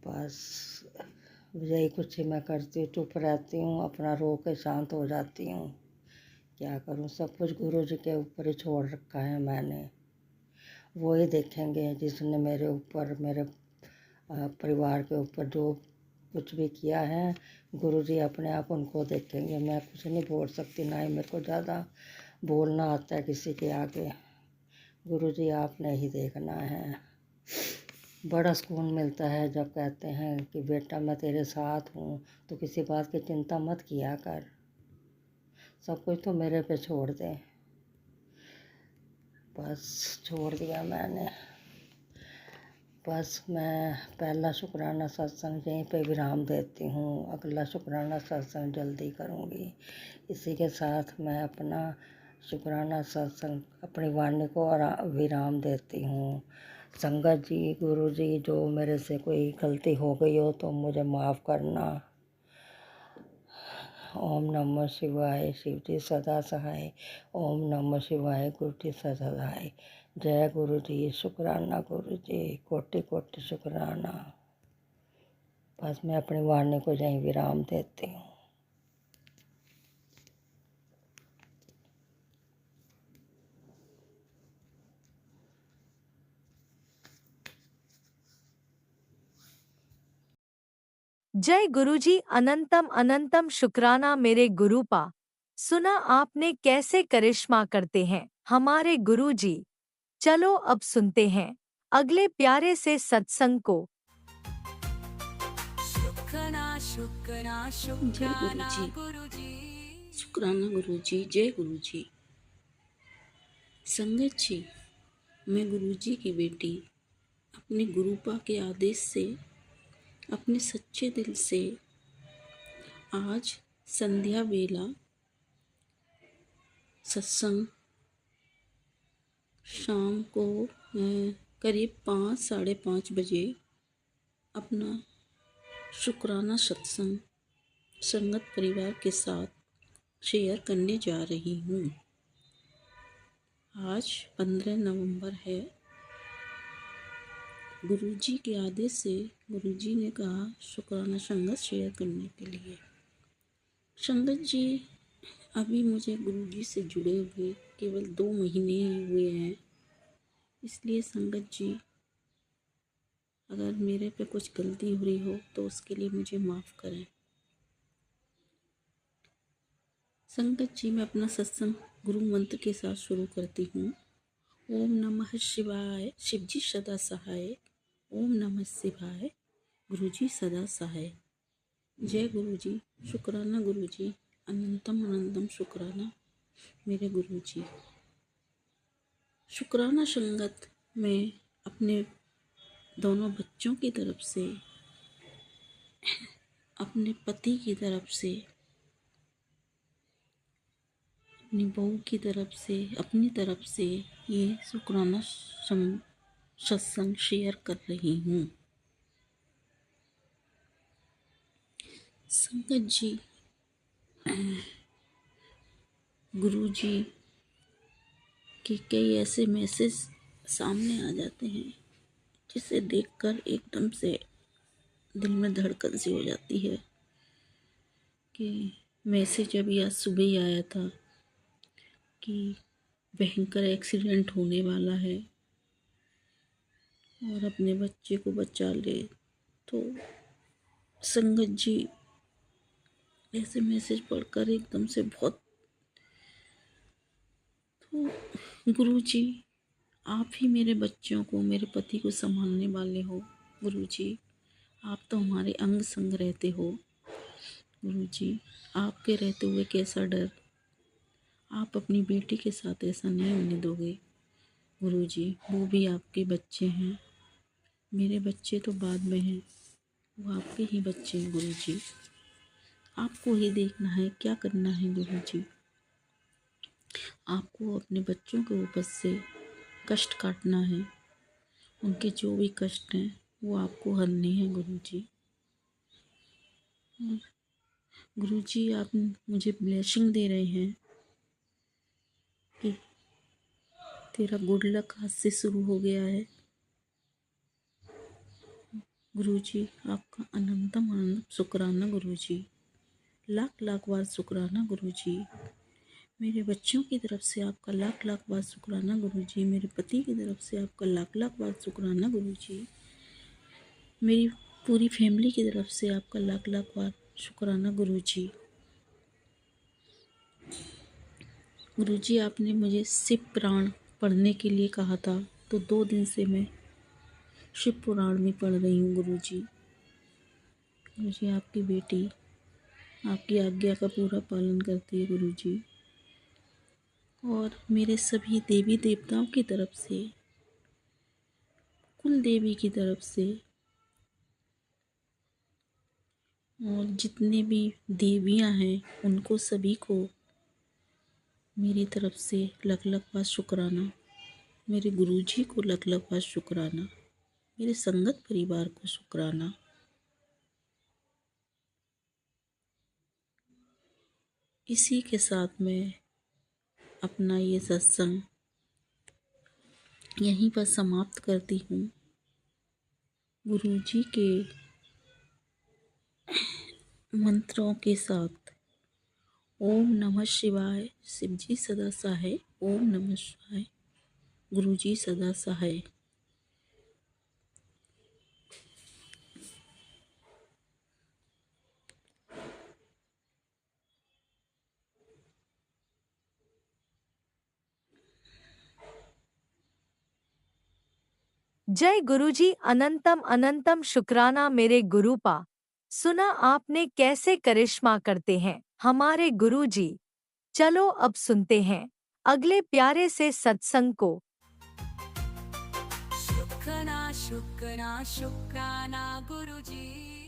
बस यही कुछ ही मैं करती हूँ, चुप रहती हूँ, अपना रो के शांत हो जाती हूँ। क्या करूँ, सब कुछ गुरु जी के ऊपर ही छोड़ रखा है मैंने। वो ही देखेंगे जिसने मेरे ऊपर, मेरे परिवार के ऊपर जो कुछ भी किया है, गुरु जी अपने आप उनको देखेंगे। मैं कुछ नहीं बोल सकती, ना ही मेरे को ज़्यादा बोलना आता है किसी के आगे। गुरु जी आपने ही देखना है। बड़ा सुकून मिलता है जब कहते हैं कि बेटा मैं तेरे साथ हूँ, तो किसी बात की चिंता मत किया कर, सब कुछ तो मेरे पे छोड़ दे। बस छोड़ दिया मैंने। बस मैं पहला शुक्राना सत्संग यहीं पे विराम देती हूँ। अगला शुक्राना सत्संग जल्दी करूँगी। इसी के साथ मैं अपना शुक्राना सत्संग, अपनी वाणी को विराम देती हूँ। संगत जी, गुरु जी, जो मेरे से कोई गलती हो गई हो तो मुझे माफ़ करना। ओम नमः शिवाय, शिव जी सदा सहाय। ओम नमः शिवाय, गुरु जी सदा सहाय। जय गुरु जी, शुक्राना गुरु जी, कोटि कोटि शुक्राना। बस मैं अपनी वाणी को यहीं विराम देती हूँ। जय गुरुजी, अनंतम अनंतम शुक्राना मेरे गुरुपा। सुना आपने कैसे करिश्मा करते हैं हमारे गुरुजी। चलो अब सुनते हैं अगले प्यारे से सत्संग को। शुक्राना जय गुरु शुक्राना जी। गुरुजी। शुक्राना गुरु जी। जय गुरु जी। संगत जी, मैं गुरु जी की बेटी अपने गुरुपा के आदेश से अपने सच्चे दिल से आज संध्या वेला सत्संग शाम को करीब 5 साढ़े 5 बजे अपना शुक्राना सत्संग संगत परिवार के साथ शेयर करने जा रही हूँ। आज 15 नवंबर है। गुरुजी के आदेश से गुरुजी ने कहा शुक्राना संगत शेयर करने के लिए। संगत जी, अभी मुझे गुरुजी से जुड़े हुए केवल 2 महीने ही हुए हैं, इसलिए संगत जी अगर मेरे पे कुछ गलती हो रही हो तो उसके लिए मुझे माफ़ करें। संगत जी, मैं अपना सत्संग गुरु मंत्र के साथ शुरू करती हूँ। ओम नमः शिवाय, शिवजी सदा सहाय। ओम नमः शिवाय, गुरुजी सदा सहाय। जय गुरुजी, शुक्राना गुरुजी, अनंतम अनंतम शुक्राना मेरे गुरुजी। शुक्राना संगत में अपने दोनों बच्चों की तरफ से, अपने पति की तरफ से, अपनी बहू की तरफ से, अपनी तरफ से ये शुक्राना सत्संग शेयर कर रही हूँ। संगत जी, गुरुजी के कई ऐसे मैसेज सामने आ जाते हैं जिसे देखकर एकदम से दिल में धड़कन सी हो जाती है कि मैसेज अभी आज सुबह ही आया था कि भयंकर एक्सीडेंट होने वाला है और अपने बच्चे को बचा ले। तो संगत जी, ऐसे मैसेज पढ़कर एकदम से बहुत, तो गुरुजी आप ही मेरे बच्चों को, मेरे पति को संभालने वाले हो। गुरुजी आप तो हमारे अंग संग रहते हो। गुरुजी आपके रहते हुए कैसा डर, आप अपनी बेटी के साथ ऐसा नहीं होने दोगे। गुरुजी वो भी आपके बच्चे हैं, मेरे बच्चे तो बाद में हैं, वो आपके ही बच्चे हैं। गुरुजी आपको ही देखना है क्या करना है। गुरुजी आपको अपने बच्चों के ऊपर से कष्ट काटना है, उनके जो भी कष्ट हैं वो आपको हरने हैं। गुरुजी गुरुजी आप मुझे ब्लेसिंग दे रहे हैं कि तेरा गुड लक आज से शुरू हो गया है। गुरुजी आपका अनंतम अनंत शुक्राना। गुरुजी लाख लाख बार शुक्राना। गुरुजी मेरे बच्चों की तरफ से आपका लाख लाख बार शुक्राना। गुरुजी मेरे पति की तरफ से आपका लाख लाख बार शुक्राना। गुरुजी मेरी पूरी फैमिली की तरफ से आपका लाख लाख बार शुक्राना। गुरुजी गुरुजी आपने मुझे शिव पुराण पढ़ने के लिए कहा था, तो 2 दिन से मैं शिव पुराण में पढ़ रही हूँ। गुरुजी मुझे आपकी बेटी आपकी आज्ञा का पूरा पालन करती है। गुरुजी और मेरे सभी देवी देवताओं की तरफ से, कुल देवी की तरफ से, और जितने भी देवियां हैं उनको सभी को मेरी तरफ से लख लख बार शुक्राना। मेरे गुरुजी को लख लख बार शुक्राना। मेरे संगत परिवार को शुक्राना। इसी के साथ मैं अपना ये सत्संग यहीं पर समाप्त करती हूँ। गुरुजी के मंत्रों के साथ ओम नमः शिवाय, शिवजी सदा सहाय। ओम नमः शिवाय, गुरुजी सदा सहाय। जय गुरुजी, अनंतम अनंतम शुक्राना मेरे गुरुपा। सुना आपने कैसे करिश्मा करते हैं हमारे गुरुजी। चलो अब सुनते हैं अगले प्यारे से सत्संग को। शुक्राना शुक्राना शुक्राना गुरुजी।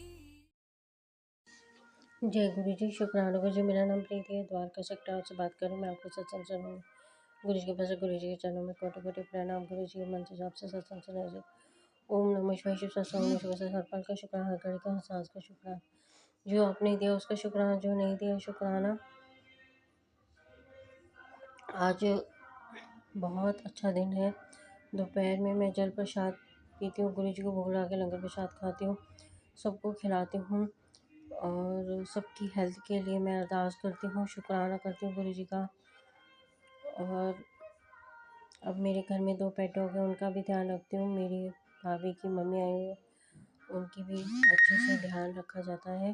जय गुरु जी, शुक्राना गुरु जी। मेरा नाम प्रीति है, द्वारका सेक्टर आपसे बात कर रही हूँ। मैं आपको सत्संग सुनाऊंगी। गुरु जी के पास गुरु जी के चरणों में कोटि कोटि प्रणाम। गुरु जी के मंत्र जाप से सत्संग सुनाइए। ओम नमः शिवाय। शिव सत्संग में शिव से हर पल का शुक्राना, हर घड़ी का, हर सांस का शुक्राना। जो आपने दिया उसका शुक्राना, जो नहीं दिया शुक्राना। आज बहुत अच्छा दिन है। दोपहर में मैं जल प्रसाद पीती हूँ, गुरु जी को भोग लगा के लंगर प्रसाद खाती हूँ, सबको खिलाती हूँ और सबकी हेल्थ के लिए मैं अरदास करती हूँ, शुक्राना करती हूँ गुरु जी का। और अब मेरे घर में 2 पेट डॉग हैं, उनका भी ध्यान रखती हूँ। मेरी भाभी की मम्मी आई हुई है, उनकी भी अच्छे से ध्यान रखा जाता है।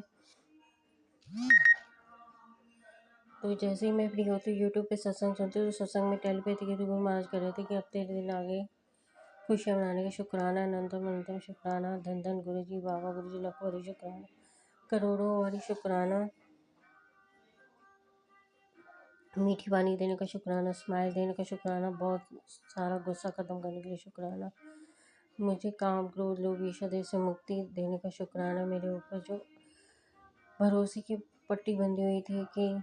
तो जैसे ही मैं फ्री होती हूँ यूट्यूब पे सत्संग सुनती हूँ, तो सत्संग में टेलीपैथी के गुरु महाराज कर रहे थे कि अब तेरे दिन आ गए, खुशियाँ मनाने का शुक्राना, अनंतम अनंतम शुक्राना, धन धन गुरु जी, बाबा गुरु जी, लाखों वारी शुक्राना, करोड़ों वारी शुक्राना, मीठी वाणी देने का शुक्राना, स्माइल देने का शुक्राना, बहुत सारा गुस्सा ख़त्म करने के लिए शुक्राना, मुझे काम क्रोध लोभ ईर्ष्या से मुक्ति देने का शुक्राना। मेरे ऊपर जो भरोसे की पट्टी बंधी हुई थी कि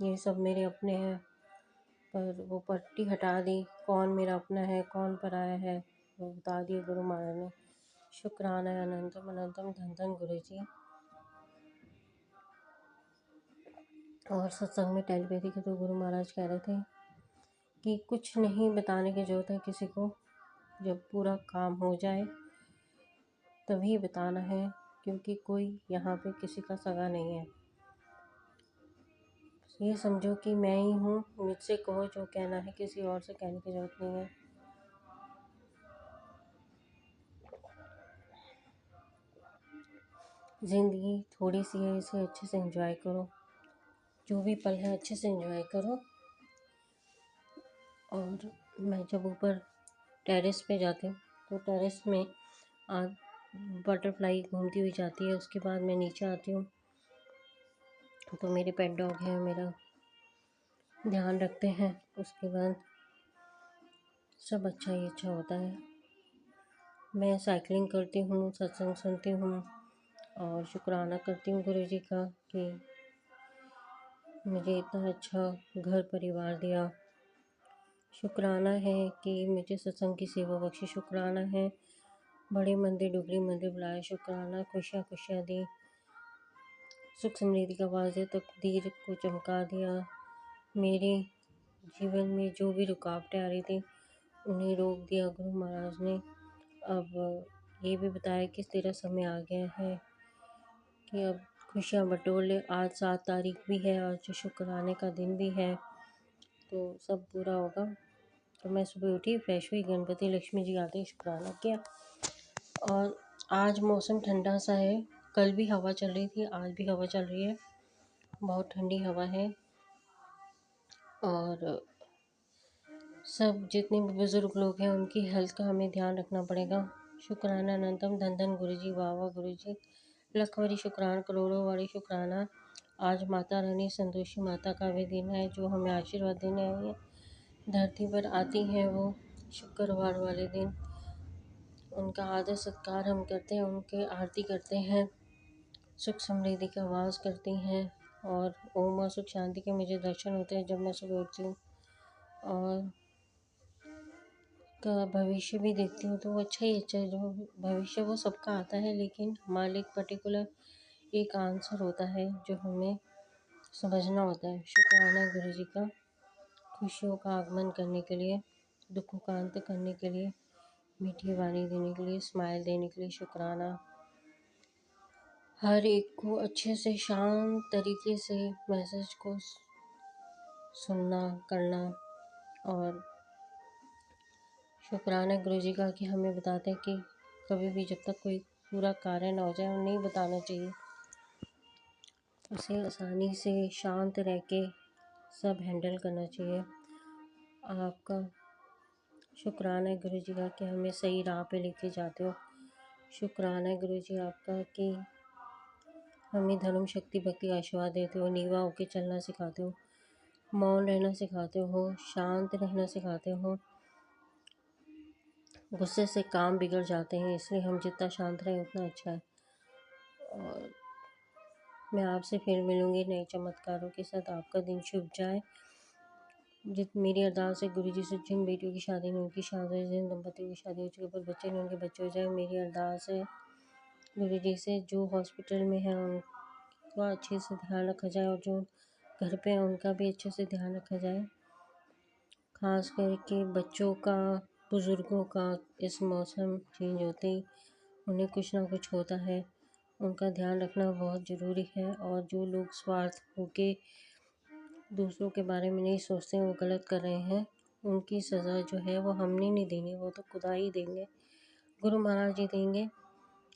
ये सब मेरे अपने हैं, पर वो पट्टी हटा दी। कौन मेरा अपना है, कौन पराया है, वो बता दिए गुरु महाराज ने। शुक्राना है, अनंतम अनंतम, धन धन गुरु जी। और सत्संग में टेलीपैथी के तो गुरु महाराज कह रहे थे कि कुछ नहीं बताने की ज़रूरत है किसी को, जब पूरा काम हो जाए तभी बताना है, क्योंकि कोई यहाँ पे किसी का सगा नहीं है। ये समझो कि मैं ही हूँ, मुझसे कहो जो कहना है, किसी और से कहने की ज़रूरत नहीं है। ज़िंदगी थोड़ी सी है, इसे अच्छे से एंजॉय करो, जो भी पल है अच्छे से एंजॉय करो। और मैं जब ऊपर टेरेस पे जाती हूँ तो टेरेस में बटरफ्लाई घूमती हुई जाती है, उसके बाद मैं नीचे आती हूँ तो मेरे पेट डॉग हैं, मेरा ध्यान रखते हैं। उसके बाद सब अच्छा ही अच्छा होता है। मैं साइकिलिंग करती हूँ, सत्संग सुनती हूँ और शुक्राना करती हूँ गुरु जी का कि मुझे इतना अच्छा घर परिवार दिया। शुक्राना है कि मुझे सत्संग की सेवा बख्शी। शुक्राना है बड़े मंदिर डुगरी मंदिर बुलाया। शुक्राना खुशियाँ खुशियाँ दी, सुख समृद्धि का आवाज़ दे, तकदीर को चमका दिया। मेरे जीवन में जो भी रुकावटें आ रही थी उन्हें रोक दिया गुरु महाराज ने। अब ये भी बताया कि तेरा समय आ गया है कि अब खुशियाँ बटोर ले। आज 7 तारीख भी है, आज शुक्राने का दिन भी है, तो सब पूरा होगा। तो मैं सुबह उठी, फ्रेश हुई, गणपति लक्ष्मी जी आते ही शुक्राना किया। और आज मौसम ठंडा सा है, कल भी हवा चल रही थी, आज भी हवा चल रही है, बहुत ठंडी हवा है। और सब जितने भी बुज़ुर्ग लोग हैं उनकी हेल्थ का हमें ध्यान रखना पड़ेगा। शुक्राना अनंतम, धन धन गुरु जी, वाह वाह गुरु जी, लाख वारी शुक्राना, करोड़ों वारी शुक्राना। आज माता रानी संतोषी माता का भी दिन है, जो हमें आशीर्वाद देने आई है, धरती पर आती हैं वो शुक्रवार वाले दिन। उनका आदर सत्कार हम करते हैं, उनके आरती करते हैं, सुख समृद्धि का वास करती हैं और ओम और सुख शांति के मुझे दर्शन होते हैं जब मैं सुबह उठती हूँ। और का भविष्य भी देखती हूँ तो वो अच्छा ही अच्छा है। जो भविष्य वो सबका आता है, लेकिन हमारे लिए एक पर्टिकुलर एक आंसर होता है जो हमें समझना होता है। शुक्राना गुरु जी का, खुशियों का आगमन करने के लिए, दुखों का अंत करने के लिए, मीठी वाणी देने के लिए, स्माइल देने के लिए शुक्राना। हर एक को अच्छे से शांत तरीके से मैसेज को सुनना करना। और शुक्राना गुरु जी का कि हमें बताते हैं कि कभी भी जब तक कोई पूरा कार्य ना हो जाए नहीं बताना चाहिए, उसे आसानी से शांत रह के सब हैंडल करना चाहिए। आपका शुक्राना है गुरु जी का कि हमें सही राह पे लेके जाते हो। शुक्राना है गुरु जी आपका कि हमें धर्म शक्ति भक्ति का आशीर्वाद देते हो, नीवा होके चलना सिखाते हो, मौन रहना सिखाते हो, शांत रहना सिखाते हो। गुस्से से काम बिगड़ जाते हैं, इसलिए हम जितना शांत रहें उतना अच्छा है। और मैं आपसे फिर मिलूँगी नए चमत्कारों के साथ। आपका दिन शुभ जाए। जित मेरी अरदास है गुरुजी से जिन बेटियों की शादी नहीं, उनकी शादी हो, जिन दंपतियों की शादी हो चुकी पर बच्चे नहीं, उनके बच्चे हो जाए। मेरी अरदास है गुरुजी से जो हॉस्पिटल में है उनका अच्छे से ध्यान रखा जाए, और जो घर पे है उनका भी अच्छे से ध्यान रखा जाए। खास करके बच्चों का, बुज़ुर्गों का इस मौसम चेंज होते ही उन्हें कुछ ना कुछ होता है, उनका ध्यान रखना बहुत ज़रूरी है। और जो लोग स्वार्थ होके दूसरों के बारे में नहीं सोचते हैं, वो गलत कर रहे हैं, उनकी सज़ा जो है वो हमने नहीं देनी, वो तो खुदा ही देंगे, गुरु महाराज जी देंगे।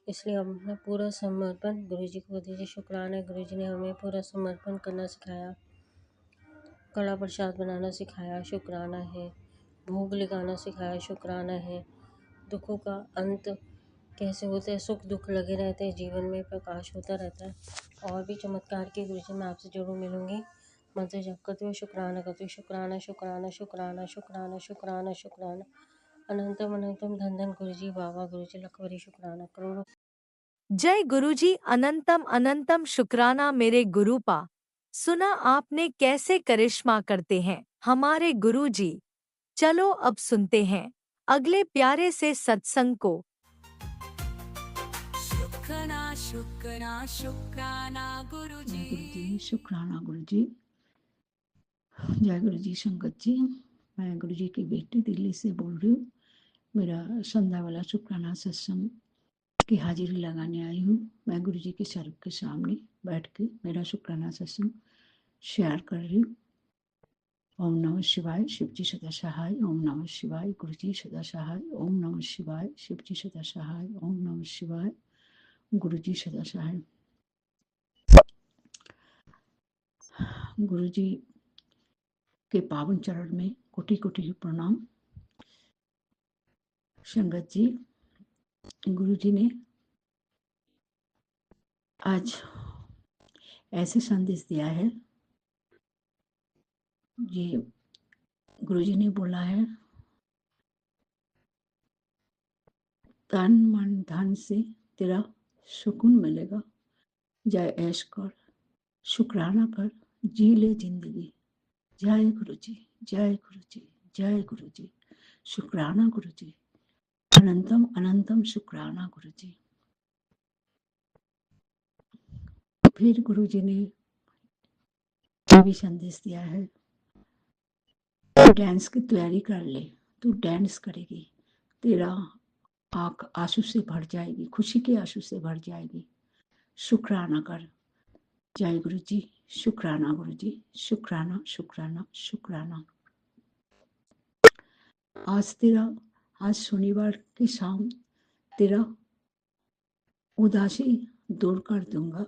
इसलिए हम अपना पूरा समर्पण गुरुजी को दीजिए। शुक्राना है गुरुजी ने हमें पूरा समर्पण करना सिखाया, कड़ा प्रसाद बनाना सिखाया, शुक्राना है। भोग लगाना सिखाया, शुक्राना है। दुखों का अंत कैसे होता है, सुख दुख लगे रहते हैं, जीवन में प्रकाश होता रहता है। और भी चमत्कार के गुरुजी मैं आपसे जरूर मिलूंगी। मंत्र जप करते हुए शुक्राना करते हुए, शुक्राना शुक्राना शुक्राना शुक्राना शुक्राना शुक्राना, अनंतम अनंतम धन धन गुरुजी, बाबा गुरुजी, लख बरी शुक्राना, करोड़ों। जय गुरुजी, अनंतम अनंतम शुक्राना मेरे गुरुपा। सुना आपने कैसे करिश्मा करते हैं हमारे गुरुजी। चलो अब सुनते हैं अगले प्यारे से सत्संग को। शुक्राना शुक्राना शुक्राना गुरुजी। गुरुजी शुक्राना गुरुजी। जय गुरुजी संगत जी। मैं गुरुजी की बेटी दिल्ली से बोल रही हूँ। मेरा संध्या वाला शुक्राना सत्संग की हाजिरी लगाने आई हूँ। मैं गुरुजी के स्वरूप के सामने बैठ के मेरा शुक्राना सत्संग शेयर कर रही हूँ। ओम नमः शिवाय, शिव जी सदा सहाय। ओम नमः शिवाय, गुरुजी सदा सहाय। ओम नमः शिवाय, शिव जी सदा सहाय। ओम नमः शिवाय, गुरुजी सदा सहाय। गुरुजी के पावन चरण में कोटि कोटि प्रणाम। संगत जी, गुरुजी ने आज ऐसे संदेश दिया है। ये गुरुजी ने बोला है, तन मन धन से तेरा सुकून मिलेगा। जय ऐश कर, शुक्राना कर, जी ले जिंदगी। जय गुरुजी, जय गुरुजी, जय गुरुजी। शुक्राना गुरुजी, अनंतम अनंतम शुक्राना गुरुजी। फिर गुरुजी ने ये भी संदेश दिया है, डांस की तैयारी कर ले, तू डांस करेगी, तेरा आंख आंसू से भर जाएगी, खुशी के आंसू से भर जाएगी। शुक्राना कर। जय गुरु जी, शुक्राना गुरु जी, शुक्राना शुक्राना शुक्राना। आज शनिवार की शाम तेरा उदासी दूर कर दूंगा।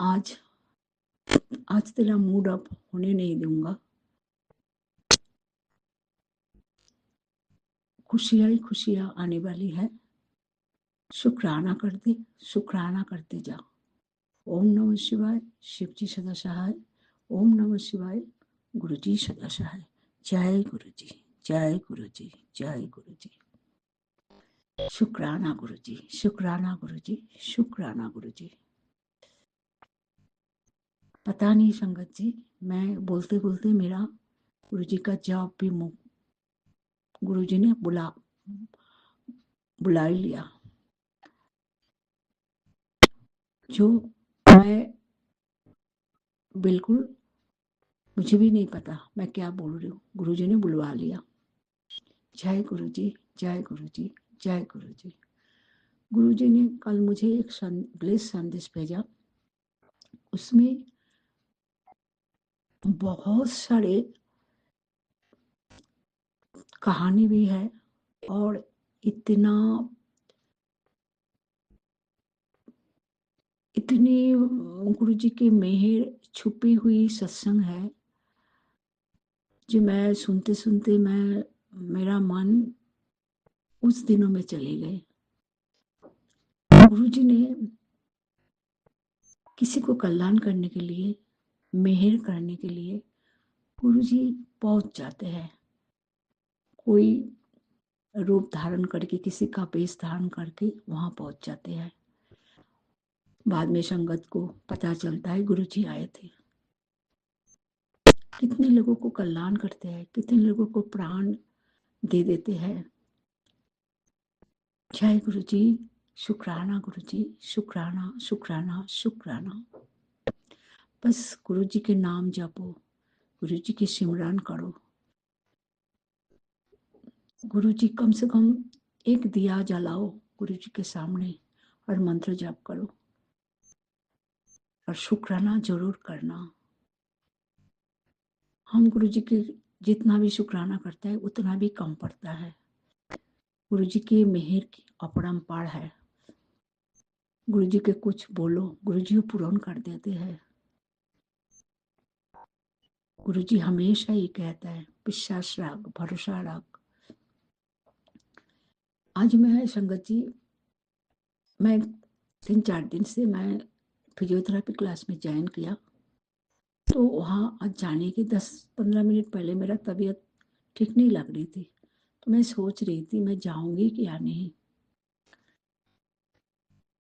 आज तेरा मूड अप होने नहीं दूंगा। खुशियां ही खुशियां आने वाली है। शुक्राना करते जा। ओम नमः शिवाय, शिव जी सदा सहाय। ओम नमः शिवाय, गुरु जी सदा सहाय। जय गुरु जी, जय गुरु जी, जय गुरु जी। शुक्राना गुरु जी, शुक्राना गुरु जी, शुक्राना गुरु जी। पता नहीं संगत जी, मैं बोलते बोलते मेरा गुरु जी का जवाब भी गुरु जी ने बुला ही लिया। जो मैं बिल्कुल, मुझे भी नहीं पता मैं क्या बोल रही हूँ, गुरु जी ने बुलवा लिया। जय गुरु जी, जय गुरु जी, जय गुरु जी। गुरु जी ने कल मुझे एक ब्लेस संदेश भेजा। उसमें बहुत सारे कहानी भी है और इतनी गुरु जी की मेहर छुपी हुई सत्संग है, जो मैं सुनते सुनते मेरा मन उस दिनों में चले गए। गुरु जी ने किसी को कल्याण करने के लिए, मेहर करने के लिए गुरु जी पहुंच जाते हैं। कोई रूप धारण करके, किसी का वेश धारण करके वहां पहुंच जाते हैं। बाद में संगत को पता चलता है गुरु जी आए थे। कितने लोगों को कल्याण करते हैं, कितने लोगों को प्राण दे देते हैं। जय गुरु जी, शुक्राना गुरु जी, शुक्राना शुक्राना शुक्राना। बस गुरु जी के नाम जपो, गुरु जी की सिमरन करो। गुरु जी कम से कम एक दिया जलाओ गुरु जी के सामने और मंत्र जप करो और शुक्राना जरूर करना। हम गुरु जी के जितना भी शुक्राना करते हैं उतना भी कम पड़ता है। गुरु जी की मेहर की अपरंपार है। गुरु जी के कुछ बोलो, गुरु जी पूर्ण कर देते हैं। गुरु जी हमेशा ही कहता है विश्वास रख, भरोसा रख। आज मैं संगत जी, मैं 3-4 दिन से मैं फिजियोथेरेपी क्लास में ज्वाइन किया, तो वहाँ आज जाने के 10-15 मिनट पहले मेरा तबीयत ठीक नहीं लग रही थी, तो मैं सोच रही थी मैं जाऊंगी कि या नहीं।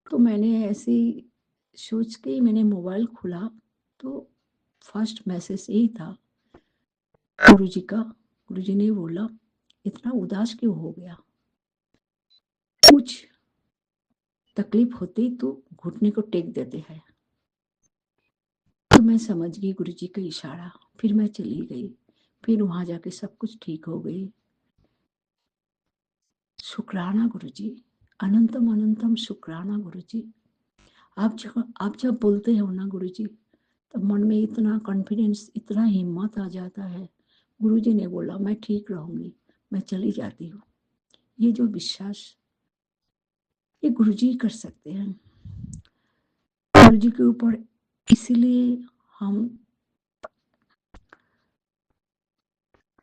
तो मैंने ऐसे ही सोच के मैंने मोबाइल खोला, तो फर्स्ट मैसेज यही था गुरु जी का। गुरु जी ने बोला इतना उदास क्यों हो गया, कुछ तकलीफ होती तो घुटने को टेक देते हैं। तो मैं समझ गई गुरु जी का इशारा, फिर मैं चली गई। फिर वहां जाके सब कुछ ठीक हो गई। शुक्राना गुरु जी, अनंतम अनंतम शुक्राना गुरु जी। आप जब बोलते हो ना गुरु जी, तब मन में इतना कॉन्फिडेंस, इतना हिम्मत आ जाता है। गुरु जी ने बोला मैं ठीक रहूंगी, मैं चली जाती हूँ। ये जो विश्वास ये गुरु जी कर सकते हैं। गुरु जी के ऊपर इसीलिए हम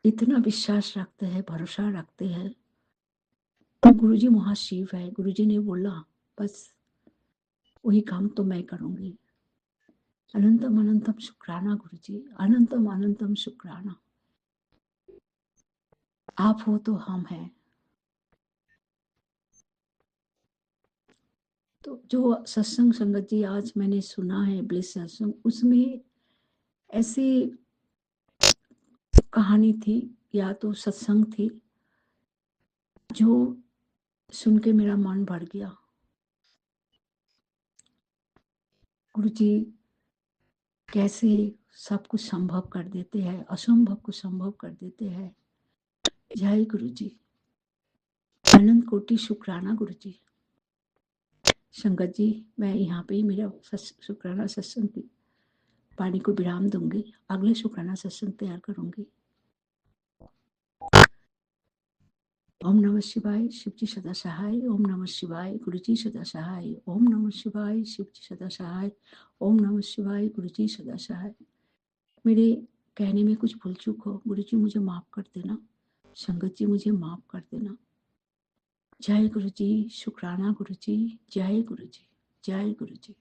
इतना विश्वास रखते हैं, भरोसा रखते हैं। तो गुरु जी महाशिव है। गुरु जी ने बोला बस वही काम तो मैं करूंगी। अनंतम अनंतम शुक्राना गुरु जी, अनंतम अनंतम शुक्राना। आप हो तो हम हैं। तो जो सत्संग संगत जी आज मैंने सुना है ब्लिस सत्संग, उसमें ऐसी कहानी थी या तो सत्संग थी जो सुन के मेरा मन भर गया। गुरु जी कैसे सब कुछ संभव कर देते हैं, असंभव को संभव कर देते हैं। जय गुरु जी, अनंत कोटि शुक्राना गुरु जी। संगत जी मैं यहाँ पे ही मेरा शुक्राना सत्संग की पानी को विराम दूंगी। अगले शुक्राना सत्संग तैयार करूंगी। ओम नमः शिवाय, शिव जी सदा सहाय। ओम नमः शिवाय, गुरु जी सदा सहाय। ओम नमः शिवाय, शिव जी सदा सहाय। ओम नमः शिवाय, गुरु जी सदा सहाय। मेरे कहने में कुछ भूल चूक हो, गुरु जी मुझे माफ कर देना। संगत जी मुझे माफ कर देना। जय गुरु जी, शुक्राना गुरु जी, जय गुरु जी, जय गुरु जी।